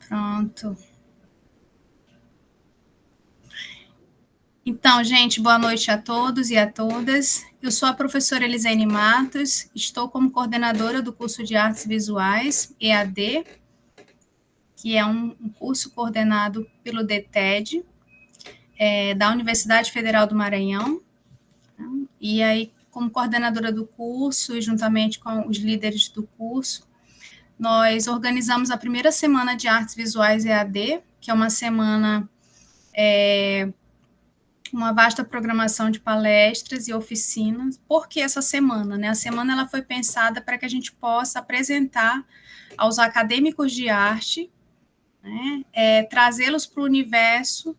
Pronto. Então, gente, boa noite a todos e a todas. Eu sou a professora Elisene Matos, estou como coordenadora do curso de Artes Visuais, EAD, que é um curso coordenado pelo DTED, da Universidade Federal do Maranhão. E aí, como coordenadora do curso, e juntamente com os líderes do curso, nós organizamos a primeira semana de Artes Visuais EAD, que é uma semana, uma vasta programação de palestras e oficinas. Por que essa semana? Né? A semana ela foi pensada para que a gente possa apresentar aos acadêmicos de arte, né, trazê-los para o universo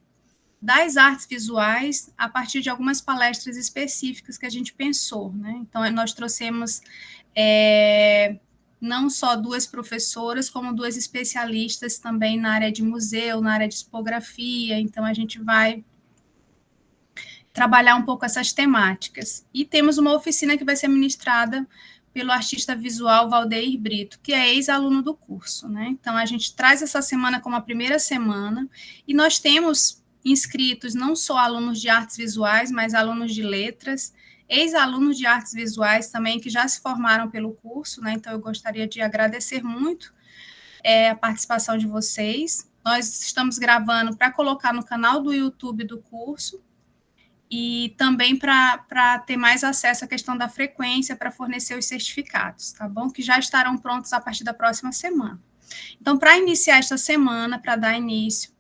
das artes visuais a partir de algumas palestras específicas que a gente pensou. Né? Então, nós trouxemos não só duas professoras, como duas especialistas também na área de museu, na área de tipografia. Então, a gente vai trabalhar um pouco essas temáticas. E temos uma oficina que vai ser ministrada pelo artista visual Valdeir Brito, que é ex-aluno do curso. Né? Então, a gente traz essa semana como a primeira semana, e nós temos inscritos não só alunos de artes visuais, mas alunos de letras, ex-alunos de artes visuais também, que já se formaram pelo curso. Né? Então, eu gostaria de agradecer muito a participação de vocês. Nós estamos gravando para colocar no canal do YouTube do curso, e também para ter mais acesso à questão da frequência para fornecer os certificados, tá bom? Que já estarão prontos a partir da próxima semana. Então, para iniciar esta semana, para dar início,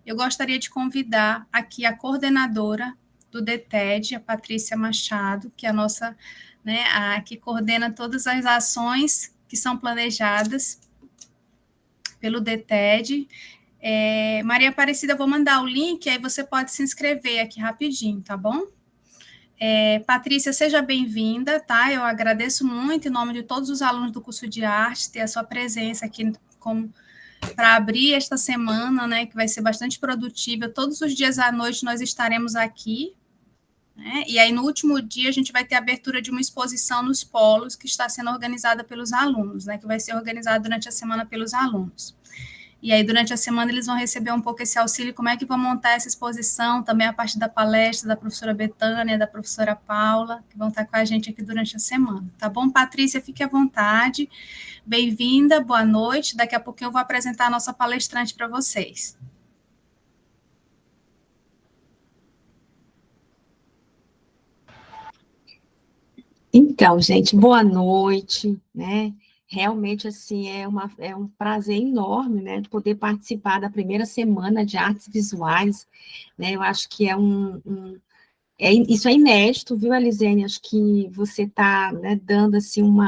eu gostaria de convidar aqui a coordenadora do DTED, a Patrícia Machado, que é a nossa, né, que coordena todas as ações que são planejadas pelo DTED. Maria Aparecida, vou mandar o link, aí você pode se inscrever aqui rapidinho, tá bom? Patrícia, seja bem-vinda, tá? Eu agradeço muito, em nome de todos os alunos do curso de arte, ter a sua presença aqui para abrir esta semana, né, que vai ser bastante produtiva. Todos os dias à noite nós estaremos aqui, né? E aí no último dia a gente vai ter a abertura de uma exposição nos polos, que está sendo organizada pelos alunos, né, que vai ser organizada durante a semana pelos alunos. E aí, durante a semana, eles vão receber um pouco esse auxílio, como é que vão montar essa exposição, também a parte da palestra da professora Betânia, da professora Paula, que vão estar com a gente aqui durante a semana. Tá bom, Patrícia? Fique à vontade. Bem-vinda, boa noite. Daqui a pouquinho eu vou apresentar a nossa palestrante para vocês. Então, gente, boa noite, né? Realmente, assim, é um prazer enorme, né, de poder participar da primeira semana de artes visuais, né? Eu acho que isso é inédito, viu, Elisene? Acho que você está, né, dando, assim, um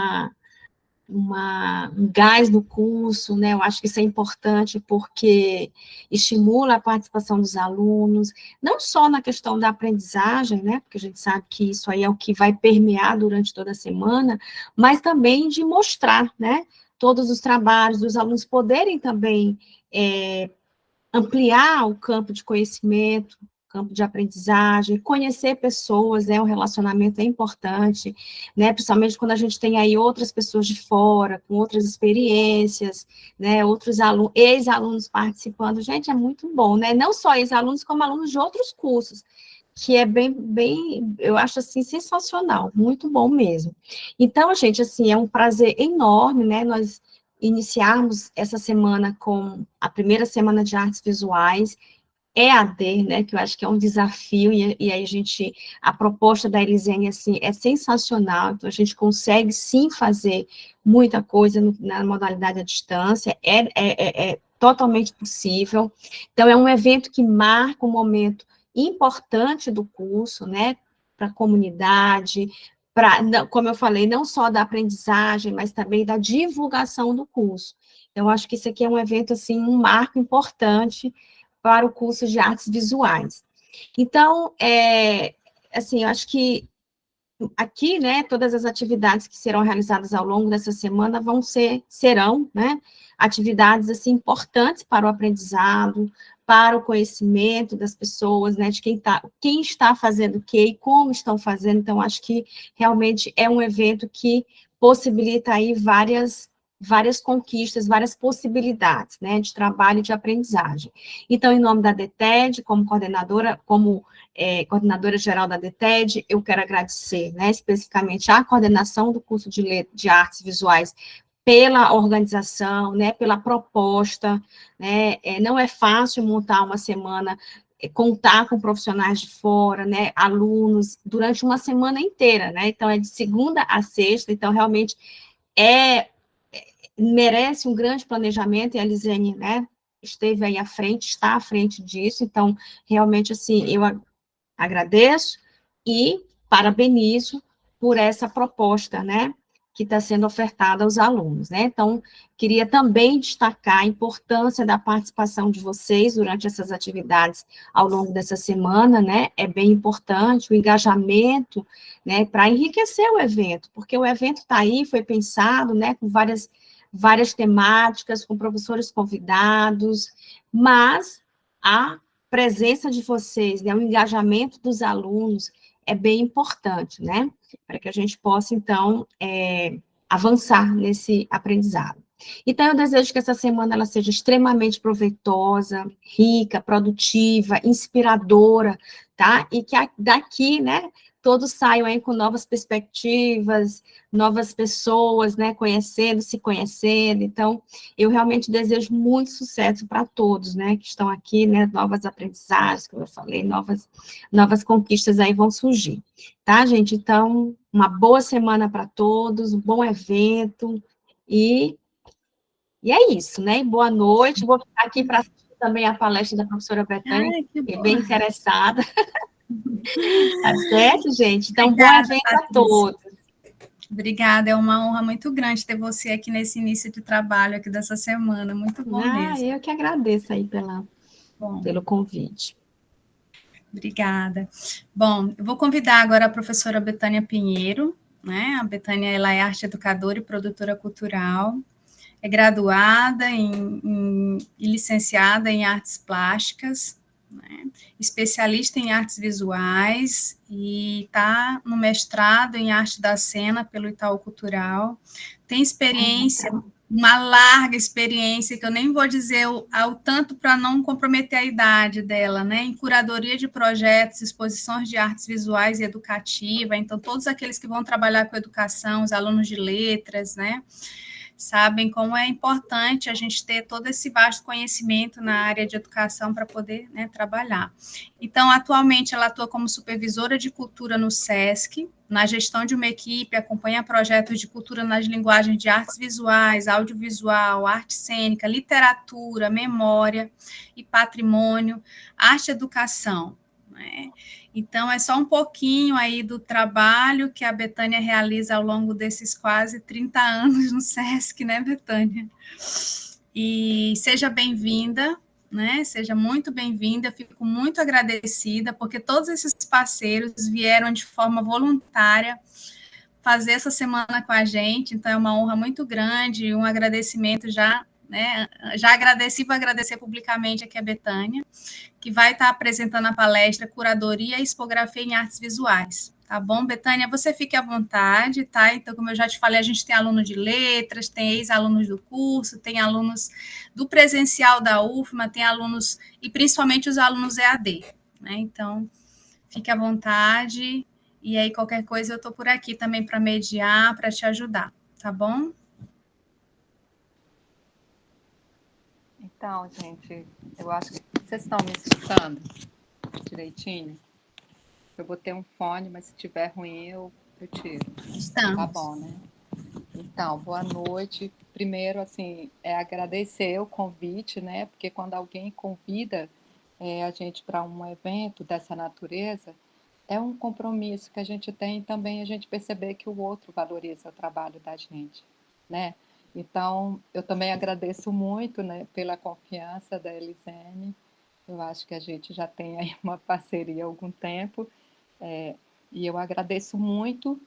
gás no curso, né? Eu acho que isso é importante porque estimula a participação dos alunos, não só na questão da aprendizagem, né? Porque a gente sabe que isso aí é o que vai permear durante toda a semana, mas também de mostrar, né? Todos os trabalhos, dos alunos poderem também ampliar o campo de conhecimento, campo de aprendizagem, conhecer pessoas, né, o relacionamento é importante, né, principalmente quando a gente tem aí outras pessoas de fora, com outras experiências, né, outros alunos, ex-alunos participando, gente, é muito bom, né, não só ex-alunos, como alunos de outros cursos, que é bem, eu acho, assim, sensacional, muito bom mesmo. Então, gente, assim, é um prazer enorme, né, nós iniciarmos essa semana com a primeira semana de artes visuais, EAD, né, que eu acho que é um desafio, e aí a proposta da Elisene, assim, é sensacional, então a gente consegue, sim, fazer muita coisa na modalidade à distância, é totalmente possível, então é um evento que marca um momento importante do curso, né, para a comunidade, como eu falei, não só da aprendizagem, mas também da divulgação do curso. Então, acho que isso aqui é um evento, assim, um marco importante para o curso de artes visuais. Então, assim, eu acho que aqui, né, todas as atividades que serão realizadas ao longo dessa semana serão, né, atividades, assim, importantes para o aprendizado, para o conhecimento das pessoas, né, de quem está fazendo o quê e como estão fazendo. Então, acho que realmente é um evento que possibilita aí várias várias conquistas, várias possibilidades, né, de trabalho e de aprendizagem. Então, em nome da DETED, como coordenadora, coordenadora geral da DETED, eu quero agradecer, né, especificamente à coordenação do curso de artes visuais pela organização, né, pela proposta, né, não é fácil montar uma semana, contar com profissionais de fora, né, alunos, durante uma semana inteira, né, então é de segunda a sexta, então realmente merece um grande planejamento, e a Lisene, né, esteve aí à frente, está à frente disso, então, realmente, assim, eu agradeço e parabenizo por essa proposta, né, que está sendo ofertada aos alunos, né, então, queria também destacar a importância da participação de vocês durante essas atividades ao longo dessa semana, né, é bem importante o engajamento, né, para enriquecer o evento, porque o evento está aí, foi pensado, né, com várias temáticas, com professores convidados, mas a presença de vocês, né, o engajamento dos alunos é bem importante, né, para que a gente possa, então, avançar nesse aprendizado. Então, eu desejo que essa semana ela seja extremamente proveitosa, rica, produtiva, inspiradora, tá? E que daqui, né, todos saiam aí com novas perspectivas, novas pessoas, né, conhecendo, se conhecendo. Então, eu realmente desejo muito sucesso para todos, né, que estão aqui, né, novas aprendizagens, como eu falei, novas conquistas aí vão surgir. Tá, gente? Então, uma boa semana para todos, um bom evento, e, e é isso, né? E boa noite. Vou ficar aqui para assistir também a palestra da professora Betânia, Ai, que fiquei bom. bem interessada. Tá certo, gente? Então, bom Obrigada, evento a Patrícia. todos. Obrigada, é uma honra muito grande ter você aqui nesse início de trabalho aqui dessa semana, muito bom mesmo. Eu que agradeço aí Bom, pelo convite. obrigada. Bom, eu vou convidar agora a professora Betânia Pinheiro, né? A Betânia, ela é arte educadora e produtora cultural, é graduada e licenciada em artes plásticas, né? Especialista em artes visuais e está no mestrado em arte da cena pelo Itaú Cultural. Tem experiência, uma larga experiência, que eu nem vou dizer ao tanto para não comprometer a idade dela, né? Em curadoria de projetos, exposições de artes visuais e educativa. Então, todos aqueles que vão trabalhar com educação, os alunos de letras, né? Sabem como é importante a gente ter todo esse vasto conhecimento na área de educação para poder, né, trabalhar. Então, atualmente, ela atua como supervisora de cultura no SESC, na gestão de uma equipe, acompanha projetos de cultura nas linguagens de artes visuais, audiovisual, arte cênica, literatura, memória e patrimônio, arte e educação, né? Então, é só um pouquinho aí do trabalho que a Betânia realiza ao longo desses quase 30 anos no SESC, né, Betânia? E seja bem-vinda, né? Seja muito bem-vinda, fico muito agradecida, porque todos esses parceiros vieram de forma voluntária fazer essa semana com a gente, então é uma honra muito grande, um agradecimento já, né? Já agradeci, vou agradecer publicamente aqui a Betânia, que vai estar apresentando a palestra Curadoria e Expografia em Artes Visuais. Tá bom, Betânia? Você fique à vontade, tá? Então, como eu já te falei, a gente tem aluno de letras, tem ex-alunos do curso, tem alunos do presencial da UFMA, tem alunos, e principalmente os alunos EAD, né? Então, fique à vontade, e aí qualquer coisa eu estou por aqui também para mediar, para te ajudar, tá bom? Então, gente, eu acho que vocês estão me escutando direitinho. Eu botei um fone, mas se tiver ruim eu tiro. Estamos. Tá bom, né? Então, boa noite. Primeiro, assim, agradecer o convite, né? Porque quando alguém convida a gente para um evento dessa natureza, é um compromisso que a gente tem e também a gente perceber que o outro valoriza o trabalho da gente, né? Então, eu também agradeço muito, né, pela confiança da Elisene. Eu acho que a gente já tem aí uma parceria há algum tempo, e eu agradeço muito.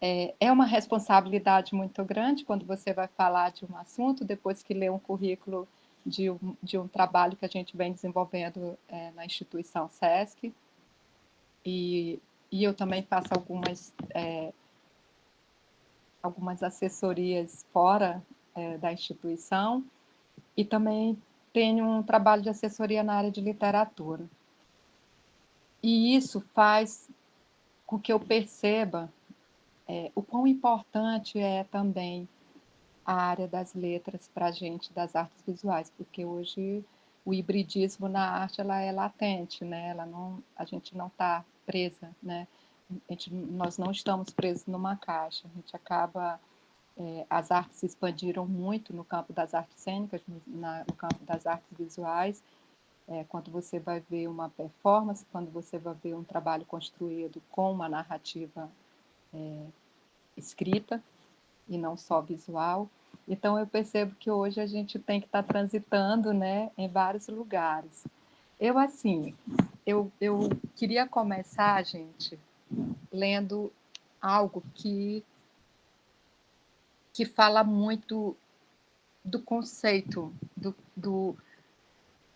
É uma responsabilidade muito grande quando você vai falar de um assunto, depois que lê um currículo de um trabalho que a gente vem desenvolvendo na instituição SESC. E eu também faço algumas assessorias fora da instituição, e também tenho um trabalho de assessoria na área de literatura. E isso faz com que eu perceba o quão importante é também a área das letras para a gente, das artes visuais, porque hoje o hibridismo na arte ela é latente, né? A gente não está presa, né? Nós não estamos presos numa caixa, a gente acaba... as artes se expandiram muito no campo das artes cênicas, no campo das artes visuais, quando você vai ver uma performance, quando você vai ver um trabalho construído com uma narrativa escrita, e não só visual. Então, eu percebo que hoje a gente tem que estar transitando, né, em vários lugares. Eu queria começar, gente, lendo algo que fala muito do conceito,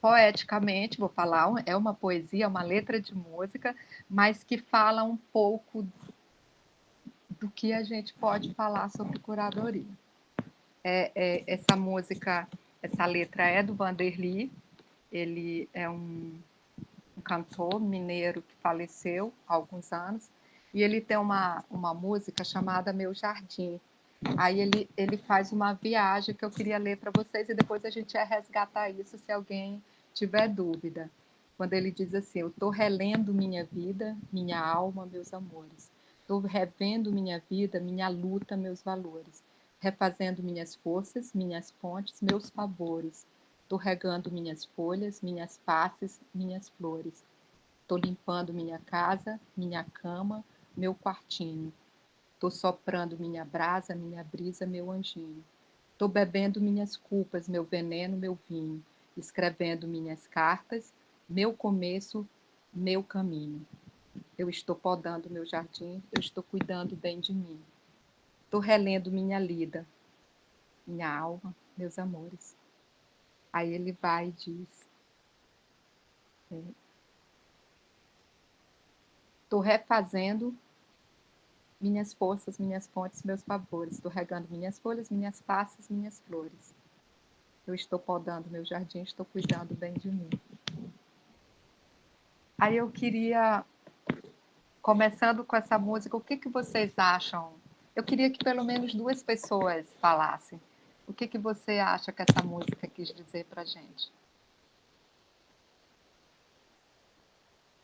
poeticamente, vou falar, é uma poesia, uma letra de música, mas que fala um pouco do que a gente pode falar sobre curadoria. Essa música, essa letra é do Vanderly, ele é um cantor mineiro que faleceu há alguns anos, e ele tem uma música chamada Meu Jardim. Aí ele faz uma viagem que eu queria ler para vocês, e depois a gente ia resgatar isso se alguém tiver dúvida. Quando ele diz assim: eu estou relendo minha vida, minha alma, meus amores. Estou revendo minha vida, minha luta, meus valores. Refazendo minhas forças, minhas fontes, meus favores. Estou regando minhas folhas, minhas faces, minhas flores. Estou limpando minha casa, minha cama, meu quartinho. Estou soprando minha brasa, minha brisa, meu anjinho. Estou bebendo minhas culpas, meu veneno, meu vinho. Escrevendo minhas cartas, meu começo, meu caminho. Eu estou podando meu jardim, eu estou cuidando bem de mim. Estou relendo minha lida, minha alma, meus amores. Aí ele vai e diz: estou refazendo minhas forças, minhas fontes, meus favores. Estou regando minhas folhas, minhas faces, minhas flores. Eu estou podando meu jardim, estou cuidando bem de mim. Aí eu queria, começando com essa música, o que vocês acham? Eu queria que pelo menos 2 pessoas falassem. O que você acha que essa música quis dizer para a gente?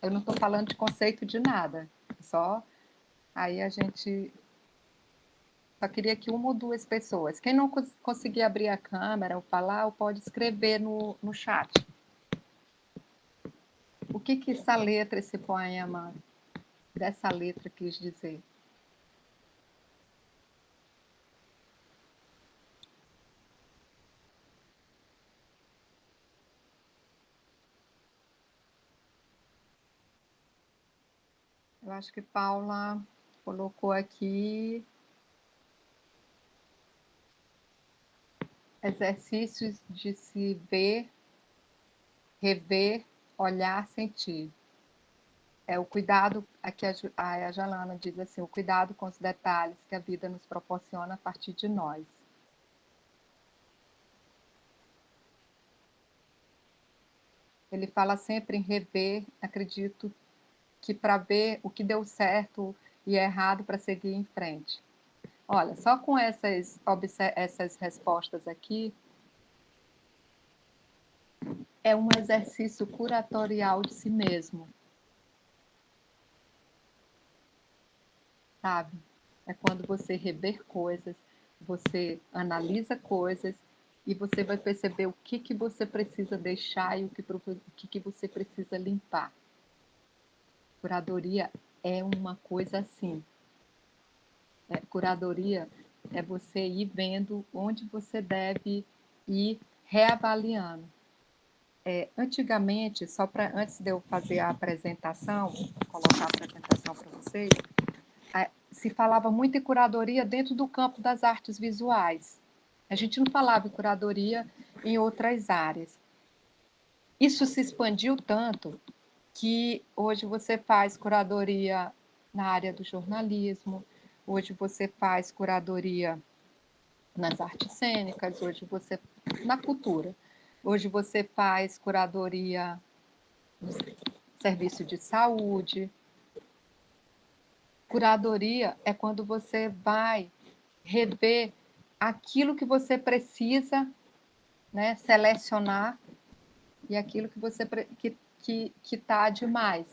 Eu não estou falando de conceito de nada, só aí a gente... Só queria que 1 ou 2 pessoas. Quem não conseguir abrir a câmera ou falar, ou pode escrever no chat. O que essa letra, esse poema, dessa letra quis dizer? Eu acho que Paula colocou aqui exercícios de se ver, rever, olhar, sentir. O cuidado, aqui a Jalana diz assim, o cuidado com os detalhes que a vida nos proporciona a partir de nós. Ele fala sempre em rever, acredito que para ver o que deu certo e errado para seguir em frente. Olha, só com essas respostas aqui, é um exercício curatorial de si mesmo. Sabe? É quando você rever coisas, você analisa coisas e você vai perceber o que você precisa deixar e o que você precisa limpar. Curadoria é uma coisa assim. Curadoria é você ir vendo onde você deve ir reavaliando. Antigamente, antes de eu fazer a apresentação, colocar a apresentação para vocês, se falava muito em curadoria dentro do campo das artes visuais. A gente não falava em curadoria em outras áreas. Isso se expandiu tanto que hoje você faz curadoria na área do jornalismo, hoje você faz curadoria nas artes cênicas, hoje você na cultura. Hoje você faz curadoria no serviço de saúde. Curadoria é quando você vai rever aquilo que você precisa, né, selecionar e aquilo que você que tá demais.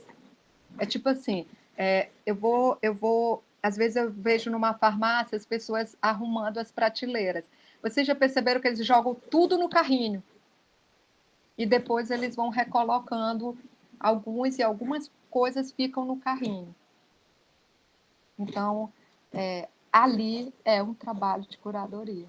É tipo assim, às vezes eu vejo numa farmácia as pessoas arrumando as prateleiras. Vocês já perceberam que eles jogam tudo no carrinho e depois eles vão recolocando alguns e algumas coisas ficam no carrinho. Então, ali é um trabalho de curadoria.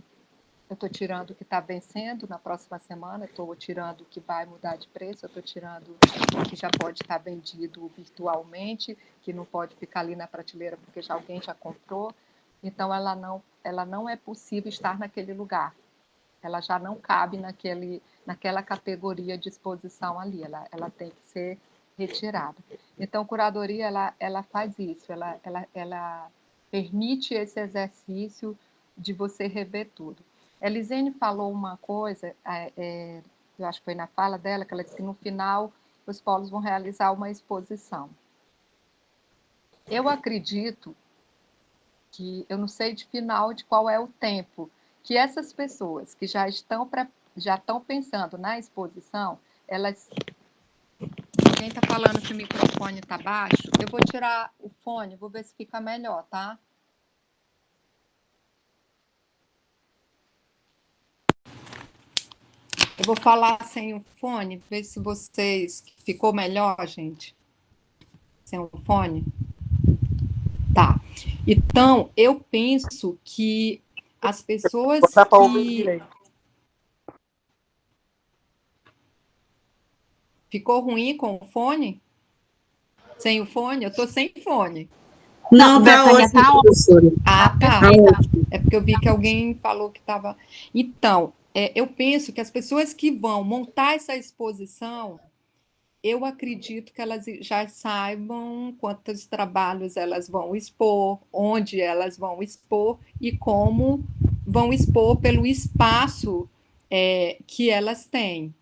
Eu estou tirando o que está vencendo na próxima semana, estou tirando o que vai mudar de preço, eu estou tirando o que já pode estar vendido virtualmente, que não pode ficar ali na prateleira porque alguém já comprou. Então, ela não é possível estar naquele lugar. Ela já não cabe naquela categoria de exposição ali, ela tem que ser retirada. Então, curadoria, ela faz isso, ela permite esse exercício de você rever tudo. Elisene falou uma coisa, eu acho que foi na fala dela, que ela disse que no final os polos vão realizar uma exposição. Eu acredito que, eu não sei de final de qual é o tempo, que essas pessoas que já estão pensando na exposição, elas... Quem está falando que o microfone está baixo, eu vou tirar o fone, vou ver se fica melhor, tá? Eu vou falar sem o fone, ver se vocês... Ficou melhor, gente? Sem o fone? Tá. Então, eu penso que as pessoas que... Ficou ruim com o fone? Sem o fone? Eu estou sem fone. Não, tá ótimo, professora. Ah, tá. Tá ótimo. É porque eu vi que alguém falou que estava... Então, eu penso que as pessoas que vão montar essa exposição, eu acredito que elas já saibam quantos trabalhos elas vão expor, onde elas vão expor e como vão expor pelo espaço que elas têm.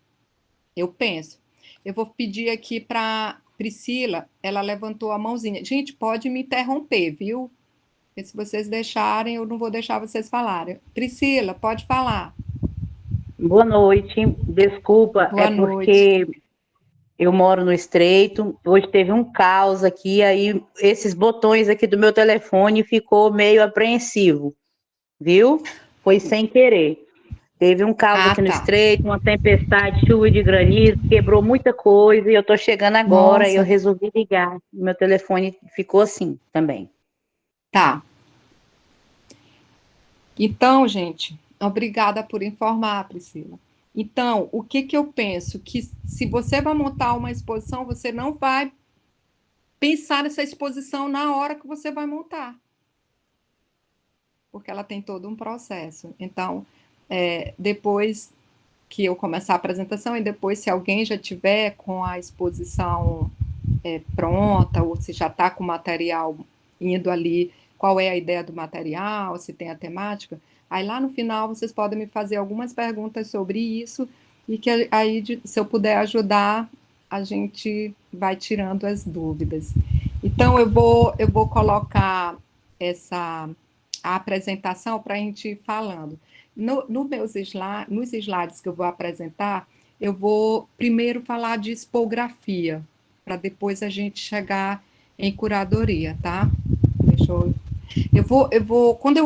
Eu penso. Eu vou pedir aqui para Priscila, ela levantou a mãozinha. Gente, pode me interromper, viu? Porque se vocês deixarem, eu não vou deixar vocês falarem. Priscila, pode falar. Boa noite, desculpa, Boa noite. porque eu moro no Estreito, hoje teve um caos aqui, aí esses botões aqui do meu telefone ficou meio apreensivo, viu? Foi sem querer. Teve um caos aqui no Estreito, uma tempestade, chuva de granizo, quebrou muita coisa, e eu tô chegando agora, e eu resolvi ligar. Meu telefone ficou assim também. Tá. Então, gente, obrigada por informar, Priscila. Então, o que eu penso? Que se você vai montar uma exposição, você não vai pensar nessa exposição na hora que você vai montar. Porque ela tem todo um processo. Então, depois que eu começar a apresentação, e depois, se alguém já tiver com a exposição pronta, ou se já está com o material indo ali, qual é a ideia do material, se tem a temática, aí lá no final vocês podem me fazer algumas perguntas sobre isso, e que aí, se eu puder ajudar, a gente vai tirando as dúvidas. Então, eu vou colocar a apresentação para a gente ir falando. Nos slides que eu vou apresentar, eu vou primeiro falar de expografia, para depois a gente chegar em curadoria, tá? Quando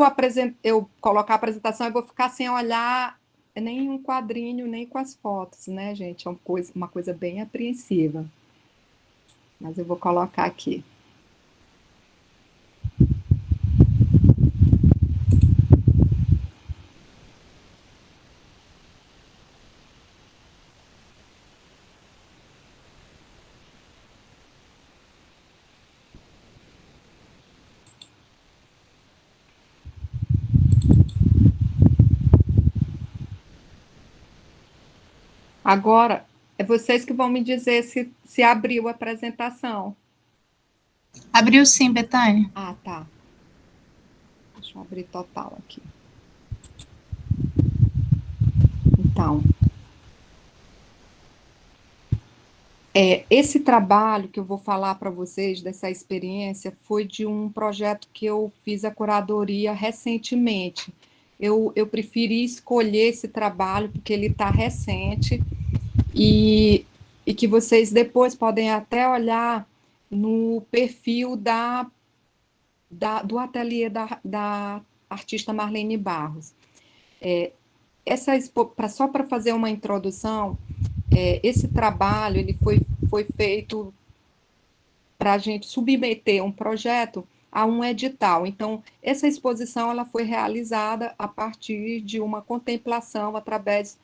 eu colocar a apresentação, eu vou ficar sem olhar nem um quadrinho, nem com as fotos, né, gente? É uma coisa bem apreensiva. Mas eu vou colocar aqui. Agora, é vocês que vão me dizer se abriu a apresentação. Abriu sim, Betânia. Ah, tá. Deixa eu abrir total aqui. Então, esse trabalho que eu vou falar para vocês, dessa experiência, foi de um projeto que eu fiz a curadoria recentemente. Eu preferi escolher esse trabalho porque ele está recente e que vocês depois podem até olhar no perfil do ateliê da artista Marlene Barros. Só para fazer uma introdução, esse trabalho ele foi feito para a gente submeter um projeto a um edital. Então, essa exposição ela foi realizada a partir de uma contemplação através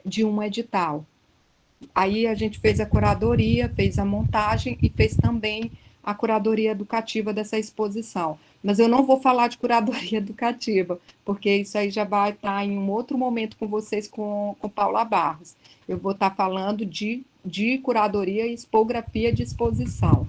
de um edital. Aí a gente fez a curadoria, fez a montagem e fez também a curadoria educativa dessa exposição. Mas eu não vou falar de curadoria educativa, porque isso aí já vai estar em um outro momento com vocês, com Paula Barros. Eu vou estar falando de curadoria e expografia de exposição.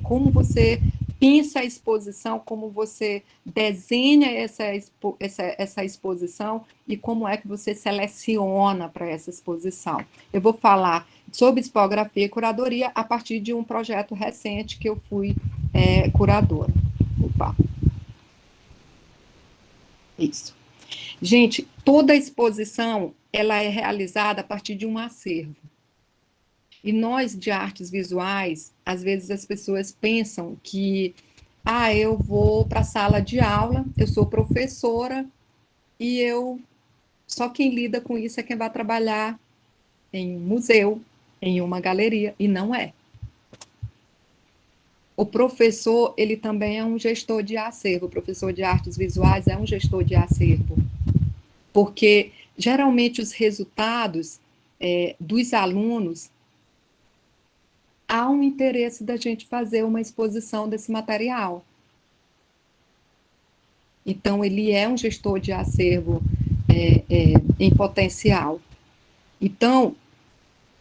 Como você pensa a exposição, como você desenha essa exposição e como é que você seleciona para essa exposição. Eu vou falar sobre expografia e curadoria a partir de um projeto recente que eu fui curadora. Opa. Isso. Gente, toda a exposição ela é realizada a partir de um acervo. E nós, de artes visuais, às vezes as pessoas pensam que eu vou para a sala de aula, eu sou professora, e só quem lida com isso é quem vai trabalhar em um museu, em uma galeria, e não é. O professor, ele também é um gestor de acervo, o professor de artes visuais é um gestor de acervo, porque geralmente os resultados dos alunos, há um interesse da gente fazer uma exposição desse material. Então, ele é um gestor de acervo em potencial. Então,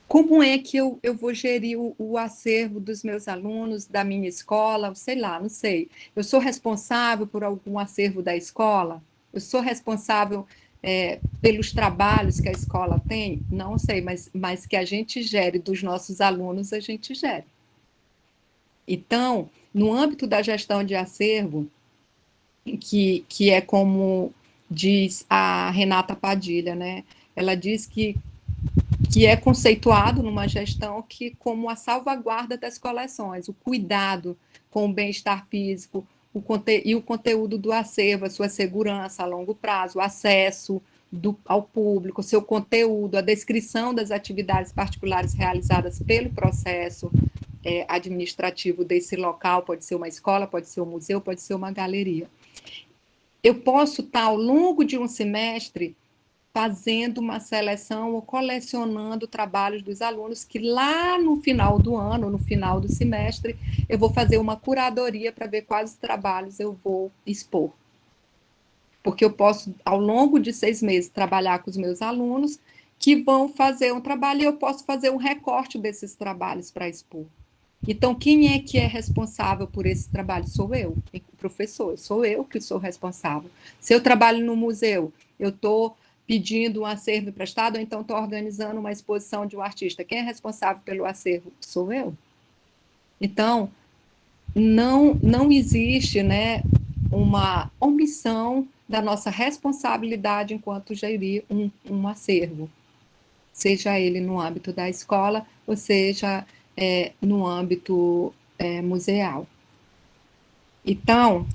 como é que eu vou gerir o acervo dos meus alunos, da minha escola? Sei lá, não sei. Eu sou responsável por algum acervo da escola? Eu sou responsável pelos trabalhos que a escola tem? Não sei, mas que a gente gere dos nossos alunos, a gente gere. Então, no âmbito da gestão de acervo, que é como diz a Renata Padilha, né? Ela diz que é conceituado numa gestão como a salvaguarda das coleções, o cuidado com o bem-estar físico, e o conteúdo do acervo, a sua segurança a longo prazo, o acesso ao público, o seu conteúdo, a descrição das atividades particulares realizadas pelo processo administrativo desse local, pode ser uma escola, pode ser um museu, pode ser uma galeria. Eu posso estar, ao longo de um semestre, fazendo uma seleção ou colecionando trabalhos dos alunos, que lá no final do ano, no final do semestre, eu vou fazer uma curadoria para ver quais trabalhos eu vou expor. Porque eu posso, ao longo de 6 meses, trabalhar com os meus alunos, que vão fazer um trabalho, e eu posso fazer um recorte desses trabalhos para expor. Então, quem é que é responsável por esse trabalho? Sou eu, professor, sou eu que sou responsável. Se eu trabalho no museu, eu estou pedindo um acervo emprestado, ou então estou organizando uma exposição de um artista. Quem é responsável pelo acervo? Sou eu. Então, não existe, né, uma omissão da nossa responsabilidade enquanto gerir um acervo, seja ele no âmbito da escola, ou seja no âmbito museal. Então,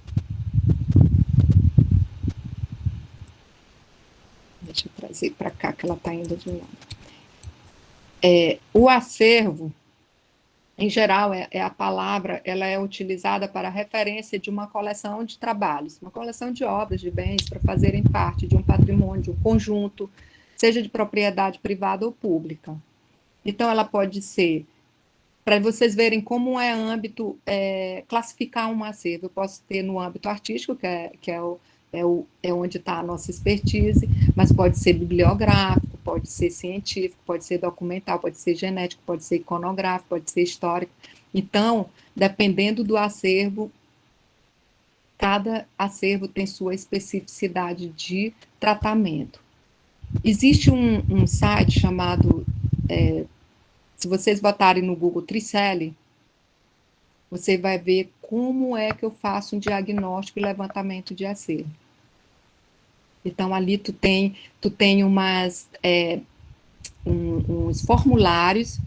deixa eu trazer para cá, que ela está indo de novo. O acervo, em geral, a palavra, ela é utilizada para referência de uma coleção de trabalhos, uma coleção de obras, de bens, para fazerem parte de um patrimônio, de um conjunto, seja de propriedade privada ou pública. Então, ela pode ser, para vocês verem como é âmbito, classificar um acervo, eu posso ter no âmbito artístico, que é onde está a nossa expertise, mas pode ser bibliográfico, pode ser científico, pode ser documental, pode ser genético, pode ser iconográfico, pode ser histórico. Então, dependendo do acervo, cada acervo tem sua especificidade de tratamento. existe um site chamado, se vocês botarem no Google Tricele, você vai ver como é que eu faço um diagnóstico e levantamento de acervo. Então, ali tu tem uns formulários.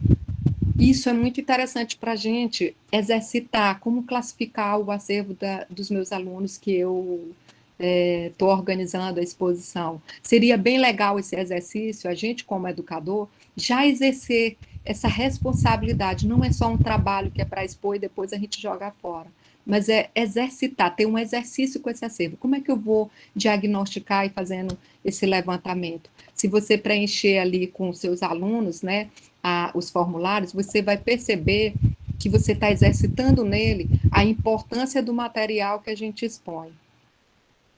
Isso é muito interessante para a gente exercitar como classificar o acervo dos meus alunos que eu estou organizando a exposição. Seria bem legal esse exercício, a gente, como educador, já exercer essa responsabilidade. Não é só um trabalho que é para expor e depois a gente joga fora, mas é exercitar, ter um exercício com esse acervo. Como é que eu vou diagnosticar e fazendo esse levantamento? Se você preencher ali com os seus alunos, né, os formulários, você vai perceber que você está exercitando nele a importância do material que a gente expõe.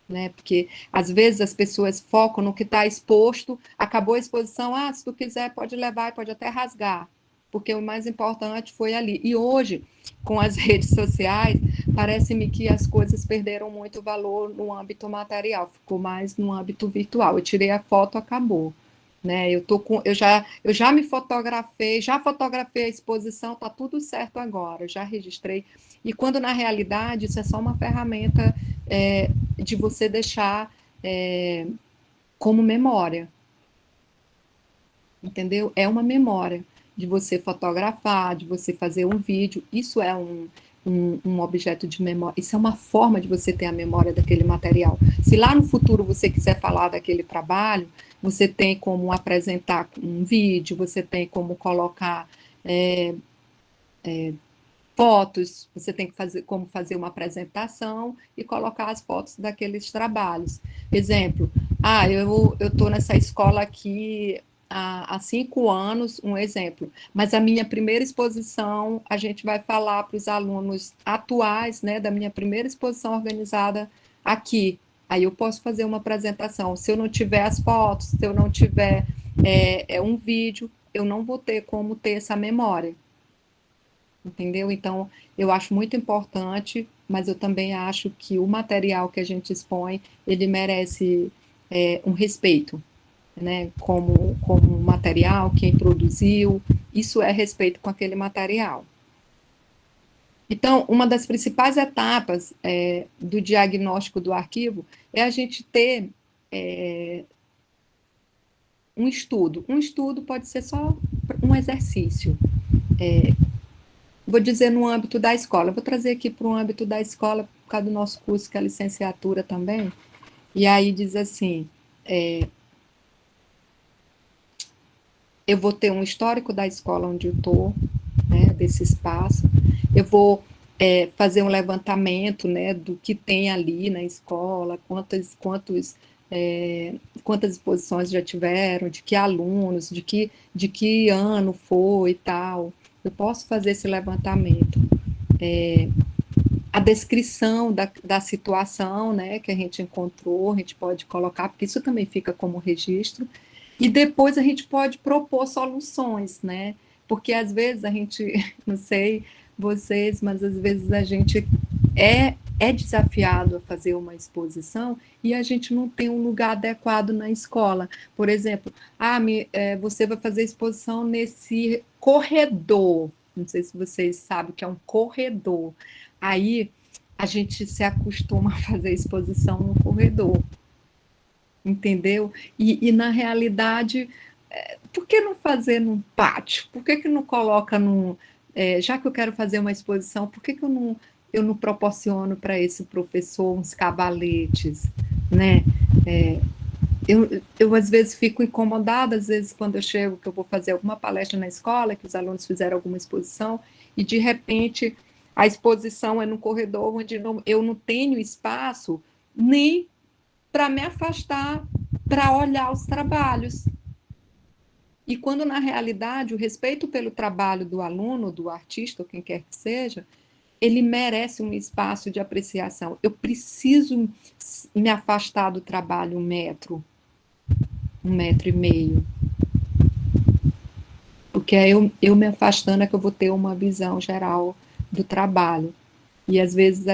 Né? Porque às vezes as pessoas focam no que está exposto, acabou a exposição, se tu quiser pode levar e pode até rasgar, porque o mais importante foi ali. E hoje, com as redes sociais, parece-me que as coisas perderam muito valor no âmbito material, ficou mais no âmbito virtual. Eu tirei a foto, acabou. Né? Eu já me fotografei, já fotografei a exposição, está tudo certo agora, já registrei. E quando, na realidade, isso é só uma ferramenta de você deixar como memória. Entendeu? É uma memória de você fotografar, de você fazer um vídeo. Isso é um objeto de memória. Isso é uma forma de você ter a memória daquele material. Se lá no futuro você quiser falar daquele trabalho, você tem como apresentar um vídeo, você tem como colocar fotos, você tem que como fazer uma apresentação e colocar as fotos daqueles trabalhos. Exemplo, eu estou nessa escola aqui há 5 anos, um exemplo, mas a minha primeira exposição, a gente vai falar para os alunos atuais, né, da minha primeira exposição organizada aqui. Aí eu posso fazer uma apresentação. Se eu não tiver as fotos, se eu não tiver um vídeo, eu não vou ter como ter essa memória. Entendeu? Então, eu acho muito importante, mas eu também acho que o material que a gente expõe, ele merece um respeito, né? Como material, quem produziu, isso é respeito com aquele material. Então, uma das principais etapas do diagnóstico do arquivo é a gente ter um estudo. Um estudo pode ser só um exercício. Vou dizer no âmbito da escola, vou trazer aqui para o âmbito da escola, por causa do nosso curso, que é a licenciatura também, e aí diz assim, eu vou ter um histórico da escola onde eu estou, né, desse espaço, eu vou fazer um levantamento, né, do que tem ali na escola, quantas exposições já tiveram, de que alunos, de que ano foi e tal. Eu posso fazer esse levantamento. A descrição da situação, né, que a gente encontrou, a gente pode colocar, porque isso também fica como registro, e depois a gente pode propor soluções, né, porque às vezes a gente, não sei vocês, mas às vezes a gente é desafiado a fazer uma exposição e a gente não tem um lugar adequado na escola. Por exemplo, você vai fazer exposição nesse corredor. Não sei se vocês sabem o que é um corredor. Aí a gente se acostuma a fazer exposição no corredor. Entendeu? E na realidade, por que não fazer num pátio? Por que não coloca já que eu quero fazer uma exposição, por que eu não proporciono para esse professor uns cavaletes, né? Eu às vezes fico incomodada, às vezes quando eu chego, que eu vou fazer alguma palestra na escola, que os alunos fizeram alguma exposição, e de repente a exposição é no corredor onde eu não tenho espaço nem para me afastar, para olhar os trabalhos. E quando, na realidade, o respeito pelo trabalho do aluno, do artista, ou quem quer que seja, ele merece um espaço de apreciação. Eu preciso me afastar do trabalho 1,5 metros. Porque é eu me afastando é que eu vou ter uma visão geral do trabalho. E, às vezes,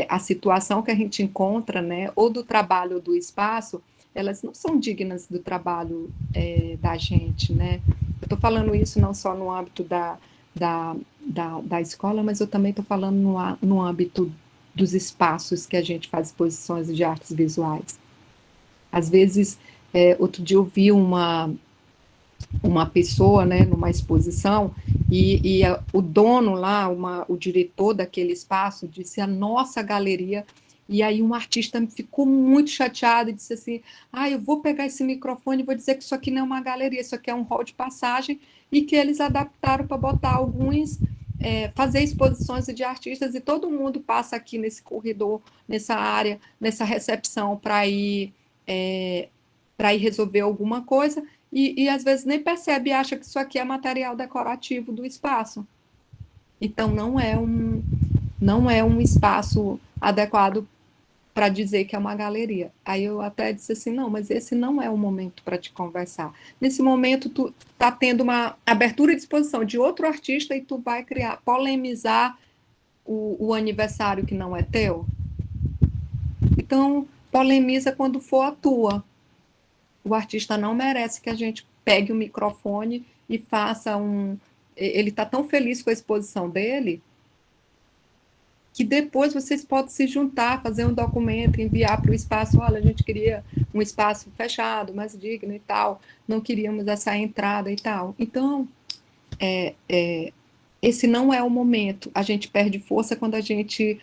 a situação que a gente encontra, né, ou do trabalho ou do espaço, elas não são dignas do trabalho da gente, né? Eu estou falando isso não só no âmbito da escola, mas eu também estou falando no âmbito dos espaços que a gente faz exposições de artes visuais. Às vezes, outro dia eu vi uma pessoa, né, numa exposição, e o dono lá, o diretor daquele espaço, disse a nossa galeria, e aí um artista ficou muito chateado e disse assim, eu vou pegar esse microfone e vou dizer que isso aqui não é uma galeria, isso aqui é um hall de passagem, e que eles adaptaram para botar alguns, fazer exposições de artistas, e todo mundo passa aqui nesse corredor, nessa área, nessa recepção para ir resolver alguma coisa, e às vezes nem percebe e acha que isso aqui é material decorativo do espaço. Então, não é um espaço adequado para dizer que é uma galeria. Aí eu até disse assim, não, mas esse não é o momento para te conversar. Nesse momento, tu está tendo uma abertura de exposição de outro artista e tu vai polemizar o aniversário que não é teu. Então, polemiza quando for a tua. O artista não merece que a gente pegue o microfone e faça ele está tão feliz com a exposição dele que depois vocês podem se juntar, fazer um documento, enviar para o espaço, olha, a gente queria um espaço fechado, mais digno e tal, não queríamos essa entrada e tal. Então, esse não é o momento. A gente perde força quando a gente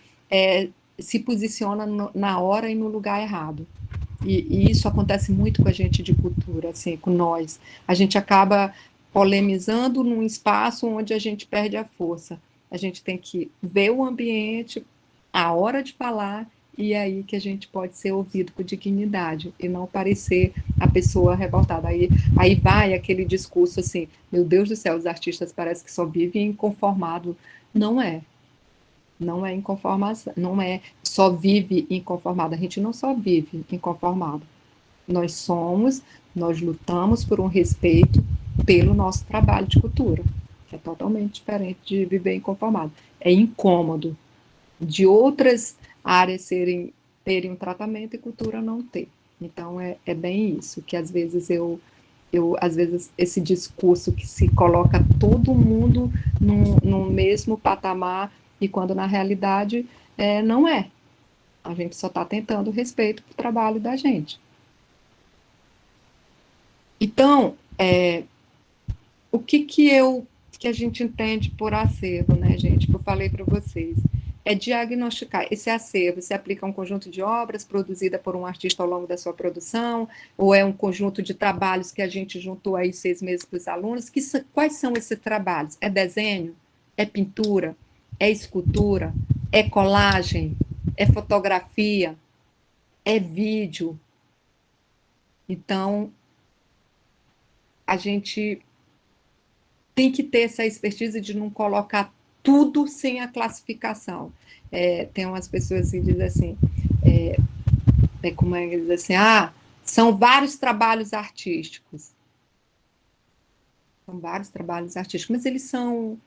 se posiciona na hora e no lugar errado. E isso acontece muito com a gente de cultura, assim, com nós. A gente acaba polemizando num espaço onde a gente perde a força. A gente tem que ver o ambiente, a hora de falar, e é aí que a gente pode ser ouvido com dignidade, e não parecer a pessoa revoltada. Aí vai aquele discurso assim, meu Deus do céu, os artistas parecem que só vivem inconformado. Não é. Não é inconformação, não é só vive inconformado, a gente não só vive inconformado. Nós lutamos por um respeito pelo nosso trabalho de cultura, que é totalmente diferente de viver inconformado. É incômodo de outras áreas terem um tratamento e cultura não ter. Então é bem isso, que às vezes às vezes esse discurso que se coloca todo mundo no mesmo patamar, e quando na realidade não é. A gente só está tentando respeito para o trabalho da gente. Então, o que a gente entende por acervo, né, gente? Que eu falei para vocês. É diagnosticar. Esse acervo se aplica a um conjunto de obras produzida por um artista ao longo da sua produção, ou é um conjunto de trabalhos que a gente juntou aí 6 meses para os alunos? Quais são esses trabalhos? É desenho? É pintura? É escultura? É colagem? É fotografia? É vídeo? Então, a gente tem que ter essa expertise de não colocar tudo sem a classificação. Tem umas pessoas que dizem assim, como é que diz assim, são vários trabalhos artísticos. São vários trabalhos artísticos, mas eles são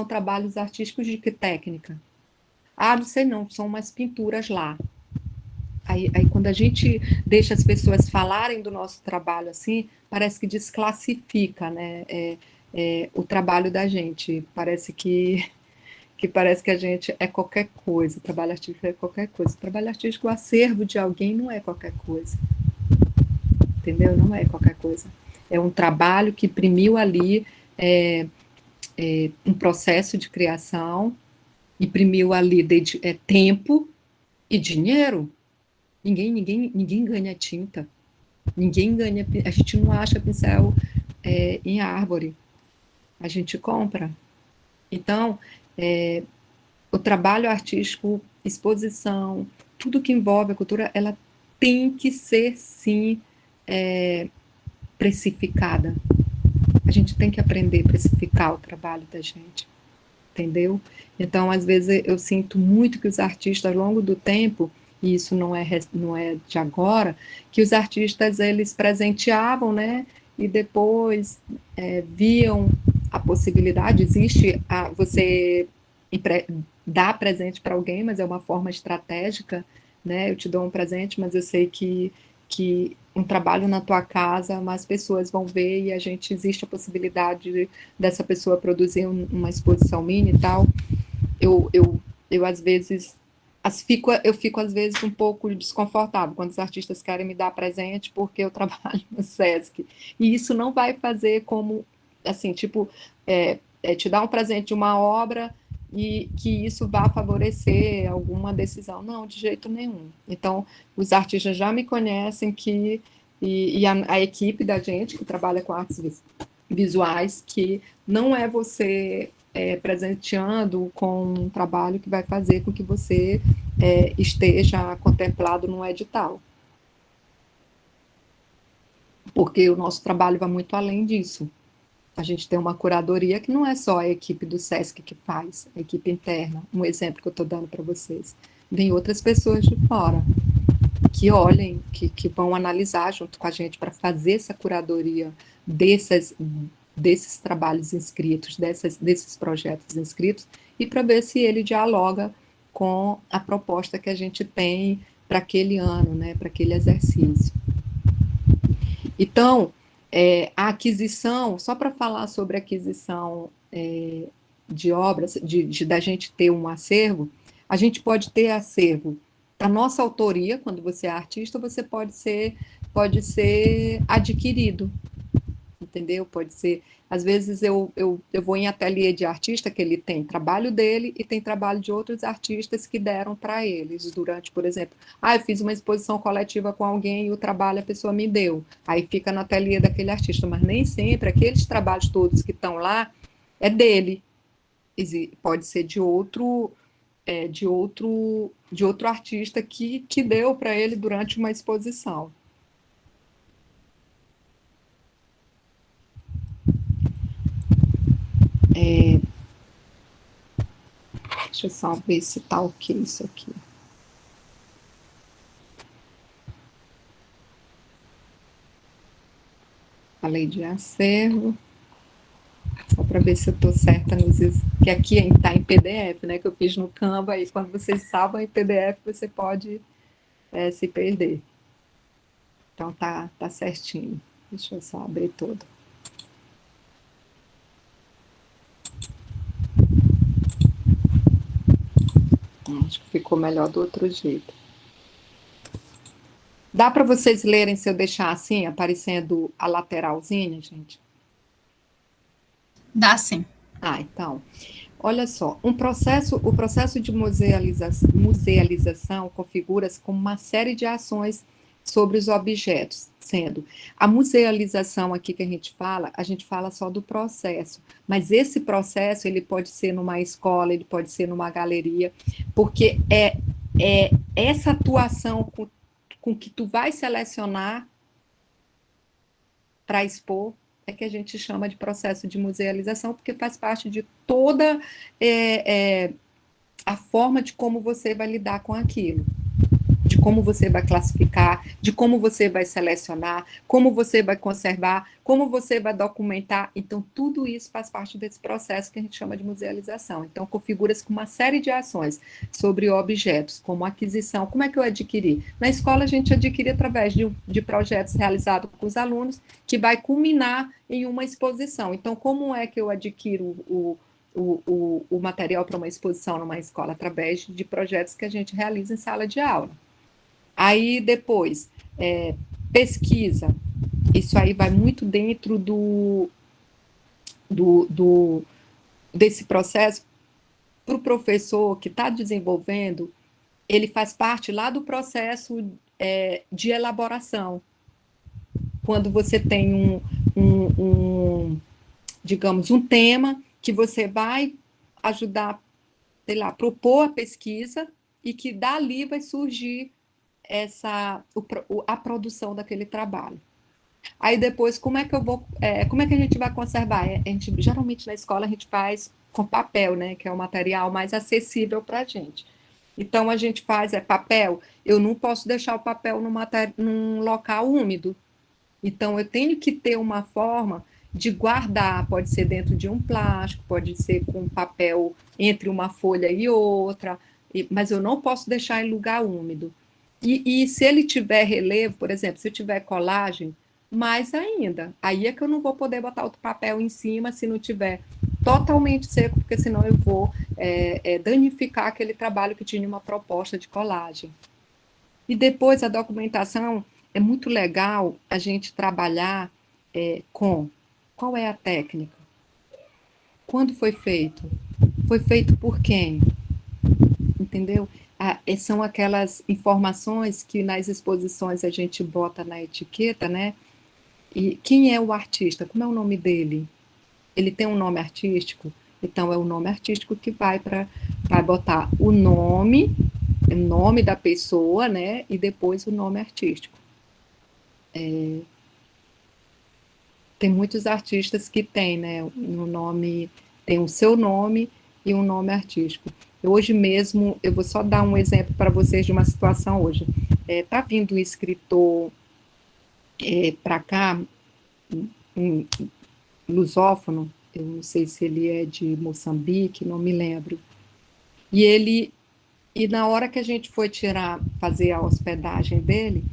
trabalhos artísticos de que técnica? Não sei não, são umas pinturas lá. Aí quando a gente deixa as pessoas falarem do nosso trabalho assim, parece que desclassifica, né, o trabalho da gente. Parece que a gente é qualquer coisa, o trabalho artístico é qualquer coisa. O trabalho artístico, o acervo de alguém não é qualquer coisa. Entendeu? Não é qualquer coisa. É um trabalho que imprimiu ali um processo de criação, imprimiu ali tempo e dinheiro. Ninguém ganha tinta. Ninguém ganha. A gente não acha pincel em árvore. A gente compra. Então, o trabalho artístico, exposição, tudo que envolve a cultura, ela tem que ser, sim, precificada. A gente tem que aprender a precificar o trabalho da gente, entendeu? Então, às vezes, eu sinto muito que os artistas, ao longo do tempo, e isso não é de agora, que os artistas, eles presenteavam, né, e depois viam a possibilidade, existe você dar presente para alguém, mas é uma forma estratégica, né, eu te dou um presente, mas eu sei que um trabalho na tua casa, mais pessoas vão ver e existe a possibilidade dessa pessoa produzir uma exposição mini e tal. Eu às vezes eu fico às vezes um pouco desconfortável quando os artistas querem me dar presente porque eu trabalho no Sesc. E isso não vai fazer como, assim, tipo, te dar um presente de uma obra e que isso vá favorecer alguma decisão. Não, de jeito nenhum. Então, os artistas já me conhecem e a equipe da gente que trabalha com artes visuais, que não é você presenteando com um trabalho que vai fazer com que você esteja contemplado num edital. Porque o nosso trabalho vai muito além disso. A gente tem uma curadoria que não é só a equipe do Sesc que faz, a equipe interna. Um exemplo que eu estou dando para vocês. Vem outras pessoas de fora que olhem, que vão analisar junto com a gente para fazer essa curadoria desses trabalhos inscritos, desses projetos inscritos, e para ver se ele dialoga com a proposta que a gente tem para aquele ano, né, para aquele exercício. Então, a aquisição, só para falar sobre a aquisição de obras, da gente ter um acervo, a gente pode ter acervo da nossa autoria, quando você é artista, você pode ser adquirido, entendeu? Pode ser, às vezes eu vou em ateliê de artista que ele tem trabalho dele e tem trabalho de outros artistas que deram para eles durante, por exemplo, eu fiz uma exposição coletiva com alguém e o trabalho a pessoa me deu, aí fica no ateliê daquele artista, mas nem sempre aqueles trabalhos todos que estão lá é dele, pode ser de outro artista que deu para ele durante uma exposição. Deixa eu só ver se está ok isso aqui. Falei de acervo. Só para ver se eu estou certa nos... Que aqui está em PDF, né? Que eu fiz no Canva, e quando vocês salvam em PDF, você pode se perder. Então tá certinho. Deixa eu só abrir tudo. Acho que ficou melhor do outro jeito. Dá para vocês lerem se eu deixar assim, aparecendo a lateralzinha, gente? Dá sim. Então, olha só, o processo de musealização configura-se como uma série de ações sobre os objetos, sendo a musealização aqui que a gente fala só do processo, mas esse processo ele pode ser numa escola, ele pode ser numa galeria, porque é essa atuação com que tu vai selecionar para expor é que a gente chama de processo de musealização, porque faz parte de toda a forma de como você vai lidar com aquilo, de como você vai classificar, de como você vai selecionar, como você vai conservar, como você vai documentar. Então, tudo isso faz parte desse processo que a gente chama de musealização. Então, configura-se com uma série de ações sobre objetos, como aquisição. Como é que eu adquiri? Na escola, a gente adquire através de projetos realizados com os alunos, que vai culminar em uma exposição. Então, como é que eu adquiro o material para uma exposição numa escola? Através de projetos que a gente realiza em sala de aula. Aí, depois, pesquisa. Isso aí vai muito dentro desse processo. Para o professor que está desenvolvendo, ele faz parte lá do processo de elaboração. Quando você tem digamos, um tema que você vai ajudar, sei lá, propor a pesquisa e que dali vai surgir a produção daquele trabalho. Aí depois, como é que a gente vai conservar? Geralmente na escola a gente faz com papel, né, que é o material mais acessível para a gente. Então a gente faz papel, eu não posso deixar o papel num local úmido. Então eu tenho que ter uma forma de guardar, pode ser dentro de um plástico, pode ser com papel entre uma folha e outra, mas eu não posso deixar em lugar úmido. E se ele tiver relevo, por exemplo, se eu tiver colagem, mais ainda. Aí é que eu não vou poder botar outro papel em cima se não tiver totalmente seco, porque senão eu vou danificar aquele trabalho que tinha uma proposta de colagem. E depois a documentação, é muito legal a gente trabalhar com qual é a técnica, quando foi feito por quem, entendeu? São aquelas informações que nas exposições a gente bota na etiqueta, né? E quem é o artista? Como é o nome dele? Ele tem um nome artístico? Então, é o nome artístico que vai botar o nome da pessoa, né? E depois o nome artístico. Tem muitos artistas que têm, né? No nome, tem o seu nome e um nome artístico. Hoje mesmo, eu vou só dar um exemplo para vocês de uma situação hoje. Tá vindo um escritor para cá, um lusófono, eu não sei se ele é de Moçambique, não me lembro. E na hora que a gente foi fazer a hospedagem dele,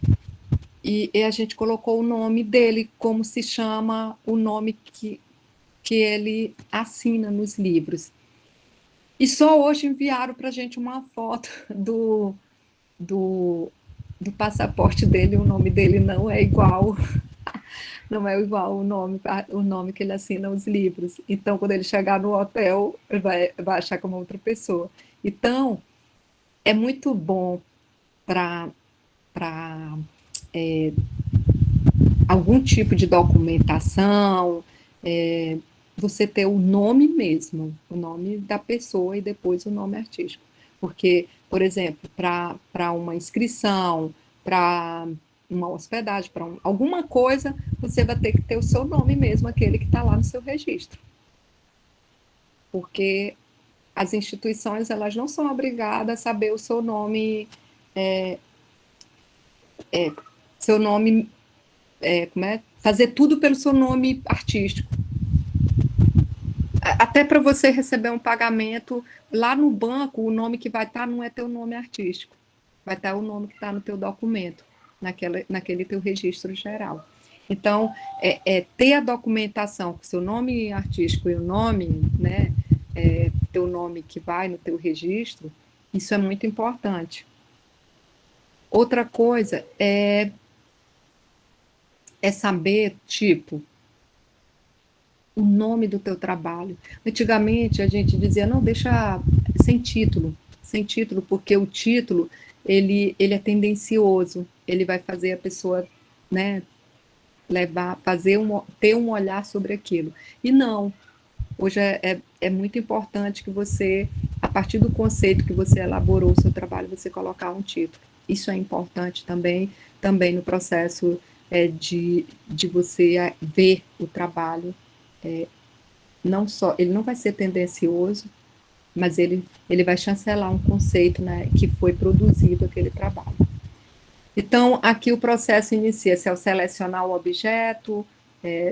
e a gente colocou o nome dele, como se chama o nome que ele assina nos livros. E só hoje enviaram para a gente uma foto do passaporte dele, o nome dele não é igual o nome que ele assina os livros. Então, quando ele chegar no hotel, ele vai achar como outra pessoa. Então, é muito bom para algum tipo de documentação, você ter o nome mesmo, o nome da pessoa e depois o nome artístico. Porque, por exemplo, para uma inscrição, para uma hospedagem, para alguma coisa, você vai ter que ter o seu nome mesmo, aquele que está lá no seu registro. Porque as instituições, elas não são obrigadas a saber o seu nome, fazer tudo pelo seu nome artístico. Até para você receber um pagamento lá no banco, o nome que vai estar não é teu nome artístico, vai estar o nome que está no teu documento, naquele teu registro geral. Então, ter a documentação com seu nome artístico e o nome, né, teu nome que vai no teu registro, isso é muito importante. Outra coisa é saber, tipo, o nome do teu trabalho. Antigamente a gente dizia, não, deixa sem título, porque o título, ele é tendencioso, ele vai fazer a pessoa, né, ter um olhar sobre aquilo. E não, hoje é muito importante que você, a partir do conceito que você elaborou o seu trabalho, você colocar um título. Isso é importante também no processo de você ver o trabalho. Não só, ele não vai ser tendencioso, mas ele vai chancelar um conceito, né, que foi produzido aquele trabalho. Então, aqui o processo inicia-se ao selecionar o objeto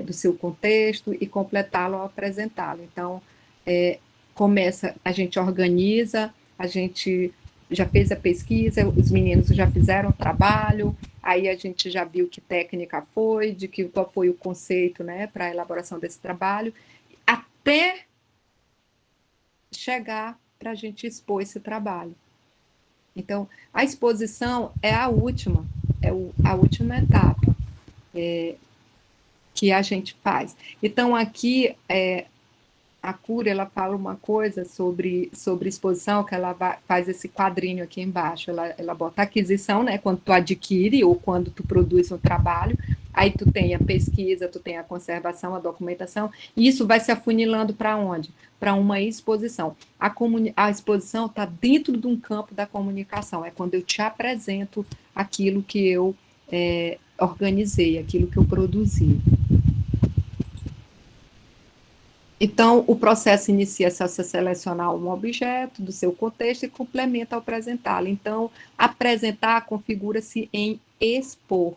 do seu contexto e completá-lo ao apresentá-lo. Então, a gente organiza, a gente já fez a pesquisa, os meninos já fizeram o trabalho, aí a gente já viu que técnica foi, qual foi o conceito, né, para a elaboração desse trabalho, até chegar para a gente expor esse trabalho. Então, a exposição é a última etapa que a gente faz. Então, aqui, a Cura, ela fala uma coisa sobre exposição, que ela faz esse quadrinho aqui embaixo, ela bota aquisição, né, quando tu adquire ou quando tu produz um trabalho, aí tu tem a pesquisa, tu tem a conservação, a documentação, e isso vai se afunilando para onde? Para uma exposição. A exposição está dentro de um campo da comunicação, é quando eu te apresento aquilo que eu organizei, aquilo que eu produzi. Então, o processo inicia-se ao você selecionar um objeto do seu contexto e complementa ao apresentá-lo. Então, apresentar configura-se em expor.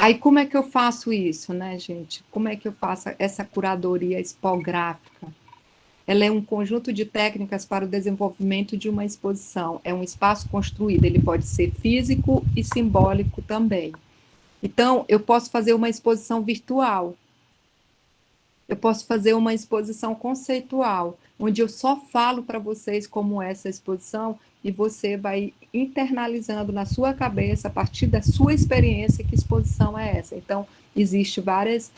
Aí, como é que eu faço isso, né, gente? Como é que eu faço essa curadoria expográfica? Ela é um conjunto de técnicas para o desenvolvimento de uma exposição. É um espaço construído, ele pode ser físico e simbólico também. Então, eu posso fazer uma exposição virtual, eu posso fazer uma exposição conceitual, onde eu só falo para vocês como é essa exposição e você vai internalizando na sua cabeça, a partir da sua experiência, que exposição é essa. Então, existe várias